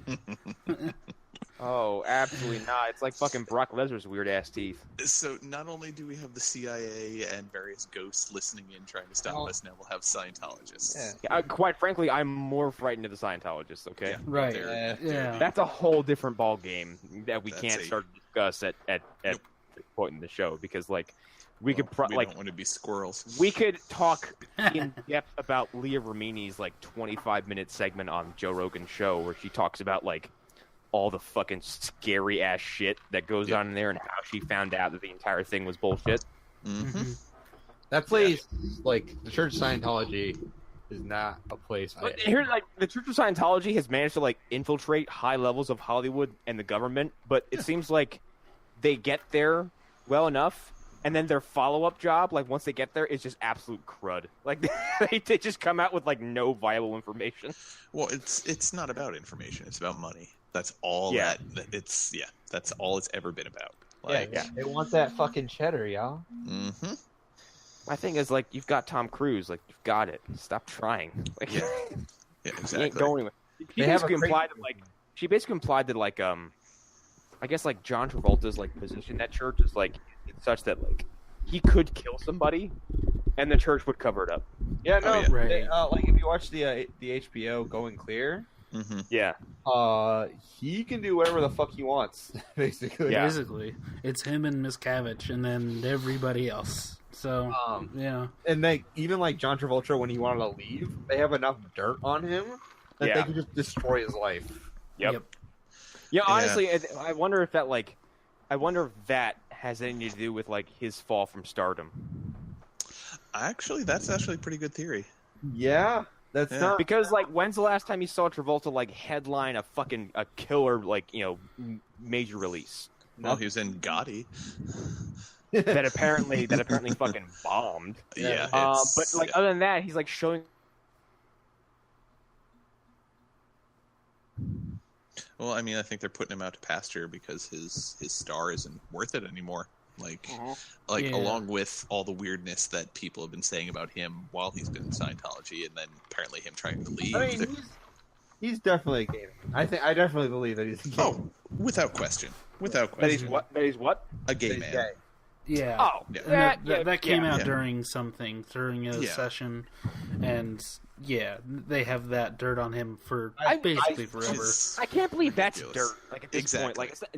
Oh, absolutely not. It's like fucking Brock Lesnar's weird-ass teeth. So not only do we have the CIA and various ghosts listening in trying to stop us, now we'll have Scientologists. Yeah, quite frankly, I'm more frightened of the Scientologists, okay? Yeah, right. They're yeah. That's a whole different ball game that we can't start to discuss at point in the show because like we could don't want to be squirrels. We could talk in depth about Leah Remini's like 25-minute segment on Joe Rogan's show where she talks about like all the fucking scary ass shit that goes on in there and how she found out that the entire thing was bullshit. Mm-hmm. That place, like the Church of Scientology, is not a place. But here, like the Church of Scientology has managed to like infiltrate high levels of Hollywood and the government, but it seems like they get there well enough, and then their follow-up job, like once they get there, is just absolute crud. Like they just come out with like no viable information. Well, it's not about information; it's about money. That's all that's all it's ever been about. Like, they want that fucking cheddar, y'all. Mm-hmm. My thing is like you've got Tom Cruise, like you've got it. Stop trying. Like, yeah, exactly. He ain't going anywhere. She basically implied that like I guess like John Travolta's like position at church is like it's such that like he could kill somebody and the church would cover it up. Yeah, no, right. They, like if you watch the HBO Going Clear, yeah, he can do whatever the fuck he wants, basically. Yeah. Basically, it's him and Miscavige, and then everybody else. So yeah, and they even like John Travolta when he wanted to leave, they have enough dirt on him that they can just destroy his life. Yep. Yeah, honestly, I wonder if that has anything to do with like his fall from stardom. Actually, that's actually a pretty good theory. Yeah, that's not because like when's the last time you saw Travolta like headline a killer like major release? Well, he was in Gotti. that apparently fucking bombed. Yeah, but like other than that, he's like showing. Well, I mean, I think they're putting him out to pasture because his star isn't worth it anymore. Along with all the weirdness that people have been saying about him while he's been in Scientology, and then apparently him trying to leave. I mean, he's definitely a gamer. I definitely believe that he's a gamer. Oh, without question. That he's what? That he's what? A gay man. Gay. yeah. Oh, And that came out yeah. during a session, and they have that dirt on him for basically forever. I can't believe that's ridiculous. dirt. Like at this point, like it's is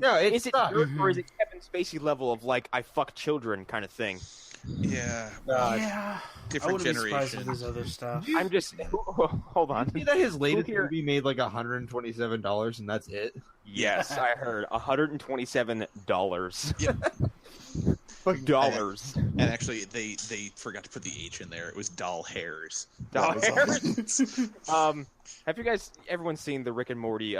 it not. dirt or is it Kevin Spacey level of like I fuck children kind of thing? Yeah. I Different wouldn't be surprised if generation. there's other stuff. I'm just hold on. See that his latest Here- movie made like $127 and that's it. Yes, I heard $127. Fucking Dollars. And actually, they forgot to put the H in there. It was doll hairs. Doll That was all. Have you guys everyone seen the Rick and Morty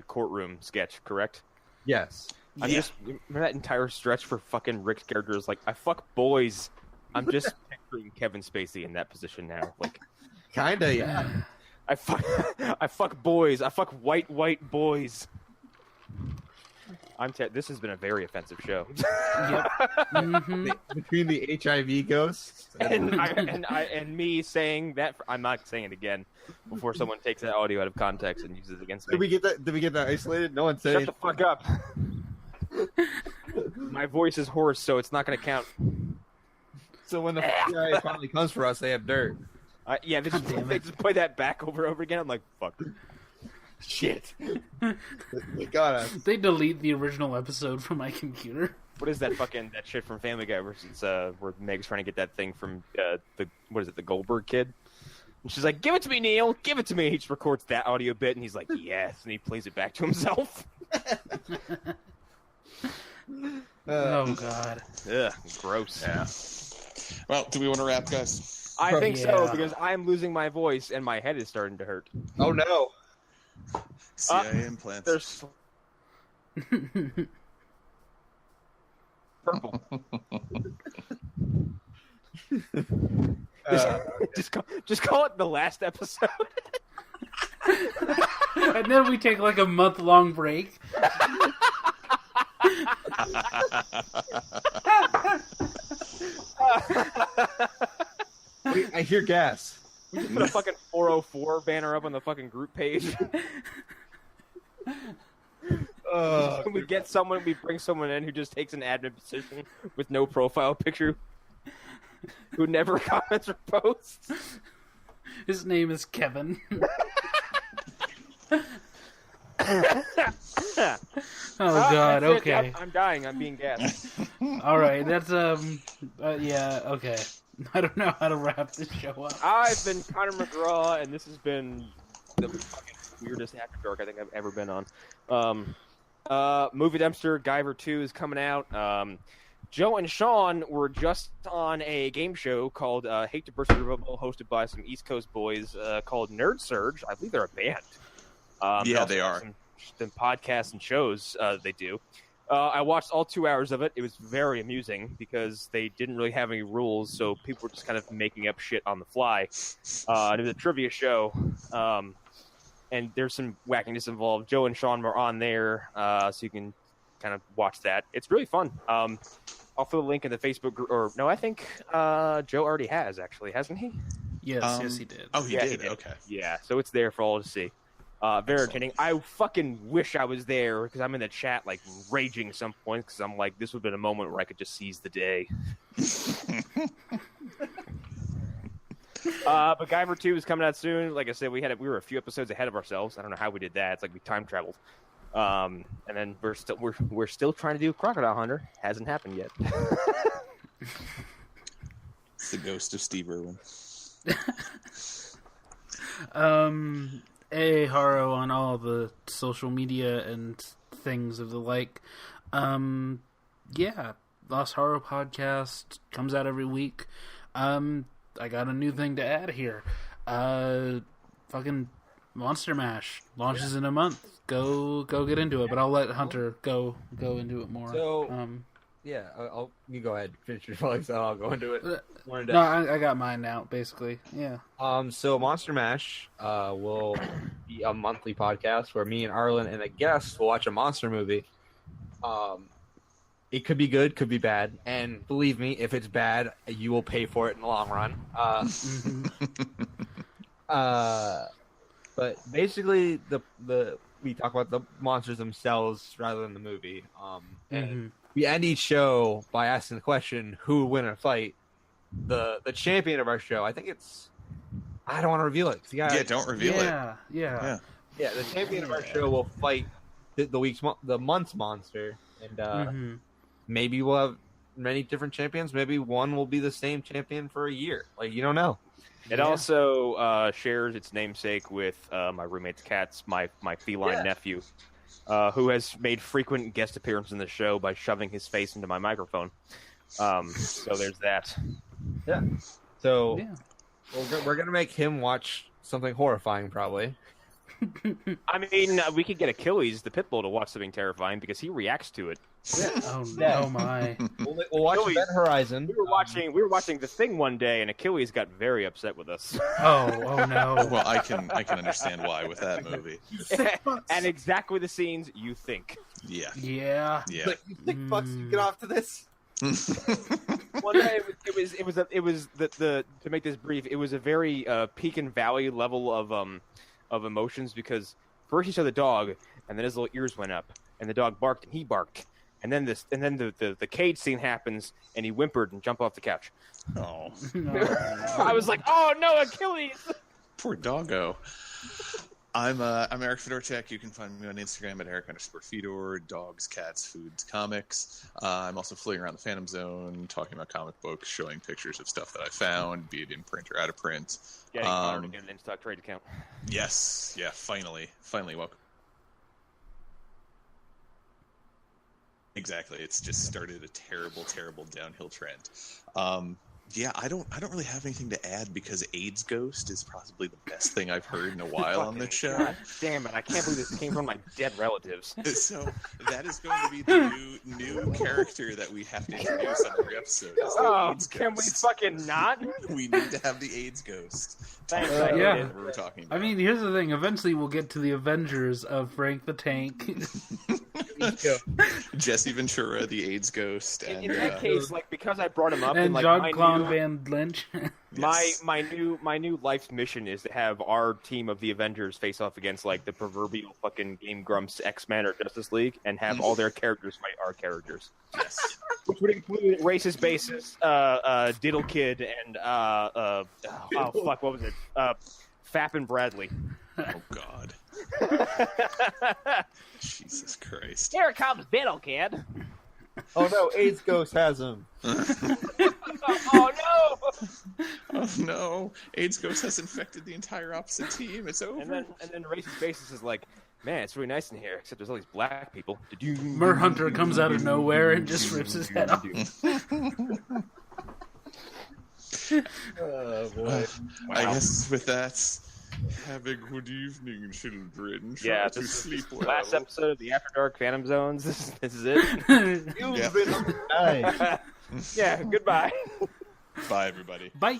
courtroom sketch? Correct. Yes. I'm just remember that entire stretch for fucking Rick's character is like I fuck boys. I'm just picturing Kevin Spacey in that position now. Like, Kinda, yeah. I fuck boys. I fuck white boys. This has been a very offensive show. Yep. Mm-hmm. Between the HIV ghosts and me saying that I'm not saying it again before someone takes that audio out of context and uses it against me. Did we get that isolated? No one said Shut the fuck up. My voice is hoarse, so it's not going to count. So when the FBI finally comes for us, they have dirt. They just play that back over and over again. I'm like, fuck. Shit. They got us. They delete the original episode from my computer. What is that shit from Family Guy versus where Meg's trying to get that thing from the Goldberg kid? And she's like, give it to me, Neil, give it to me. He just records that audio bit and he's like, yes, and he plays it back to himself. Oh god. Ugh, gross. Yeah. Well, do we want to wrap, guys? I think so because I'm losing my voice and my head is starting to hurt. Oh no. CIA implants. There's purple. Just call it the last episode. And then we take like a month-long break. Wait, I hear gas. We just put a fucking 404 banner up on the fucking group page. We bring someone in who just takes an admin position with no profile picture, who never comments or posts. His name is Kevin. Oh God. That's it. Okay. I'm dying. I'm being gassed. All right. That's yeah. Okay. I don't know how to wrap this show up. I've been Connor McGraw, and this has been the fucking weirdest After Dark I think I've ever been on. Movie Dempster, Guyver 2 is coming out. Joe and Sean were just on a game show called Hate to Burst Your Bubble, hosted by some East Coast boys called Nerd Surge. I believe they're a band. Yeah, they are. Some podcasts and shows they do. I watched all 2 hours of it. It was very amusing because they didn't really have any rules, so people were just kind of making up shit on the fly. It was a trivia show, and there's some wackiness involved. Joe and Sean were on there, so you can kind of watch that. It's really fun. I'll throw the link in the Facebook group. Or no, I think Joe already has, actually, hasn't he? Yes, he did. Oh, he did? Okay. Yeah, so it's there for all to see. Very entertaining. I fucking wish I was there because I'm in the chat, like, raging at some point because I'm like, this would have been a moment where I could just seize the day. But Guyver 2 is coming out soon. Like I said, we were a few episodes ahead of ourselves. I don't know how we did that. It's like we time traveled. And then we're still trying to do Crocodile Hunter. Hasn't happened yet. It's the ghost of Steve Irwin. Haro on all the social media and things of the like. Yeah, Lost Haro podcast comes out every week. I got a new thing to add here. Fucking Monster Mash launches in a month. Go get into it. But I'll let Hunter go into it more. So, yeah, you go ahead. Finish your plugs, and I'll go into it. No, I got mine now, basically. Yeah. So Monster Mash will be a monthly podcast where me and Arlen and a guest will watch a monster movie. It could be good, could be bad, and believe me, if it's bad, you will pay for it in the long run. But basically, we talk about the monsters themselves rather than the movie. And we end each show by asking the question, who will win a fight? The champion of our show, I think it's... I don't want to reveal it. Don't reveal it. Yeah. The champion of our show will fight the month's monster, and maybe we'll have many different champions. Maybe one will be the same champion for a year. Like, you don't know. It also shares its namesake with my roommate's cat's my feline nephew, who has made frequent guest appearances in the show by shoving his face into my microphone. So there's that. Yeah. So we're gonna make him watch something horrifying, probably. I mean, we could get Achilles, the pit bull, to watch something terrifying because he reacts to it. Yeah. Oh no, my! We'll watch Event Horizon. We were watching The Thing one day, and Achilles got very upset with us. Oh no! Well, I can understand why with that movie. And exactly the scenes you think. Yeah. Like, you think fucks you get off to this? One day it was the to make this brief, it was a very peak and valley level of emotions because first he saw the dog, and then his little ears went up, and the dog barked, and he barked. And then the cage scene happens, and he whimpered and jumped off the couch. Oh, I was like, "Oh no, Achilles!" Poor doggo. I'm Eric Fedorchak. You can find me on Instagram at Eric_Fedor. Dogs, cats, foods, comics. I'm also floating around the Phantom Zone, talking about comic books, showing pictures of stuff that I found, be it in print or out of print. Getting Connor to get an in-stock trade account. Yes, finally, welcome. Exactly. It's just started a terrible downhill trend. I don't really have anything to add because AIDS Ghost is possibly the best thing I've heard in a while on this show. God damn it! I can't believe this came from my dead relatives. So that is going to be the new character that we have to introduce on every episode. Can we fucking not? We need to have the AIDS Ghost. Thanks. Yeah. What we're talking about. I mean, here's the thing. Eventually, we'll get to the Avengers of Frank the Tank. Jesse Ventura, the AIDS Ghost, and in that case, like because I brought him up, and like, Jean-Claude Van Lynch. My new life's mission is to have our team of the Avengers face off against like the proverbial fucking Game Grumps X-Men or Justice League, and have all their characters fight our characters. Yes. Which would include racist basis, Diddle Kid, and what was it? Fap and Bradley. Oh God. Jesus Christ. Here comes Biddle, kid. Oh no, AIDS Ghost has him. Oh no! Oh no, AIDS Ghost has infected the entire opposite team. It's over. And then Racist Basis is like, man, it's really nice in here, except there's all these black people. Merhunter comes out of nowhere and just rips his head off. Oh boy. I guess with that, have a good evening, children. Try Yeah, to this sleep is the well. last episode of the After Dark Phantom Zones. This is it. You've Yeah. been nice. Yeah, goodbye. Bye, everybody. Bye.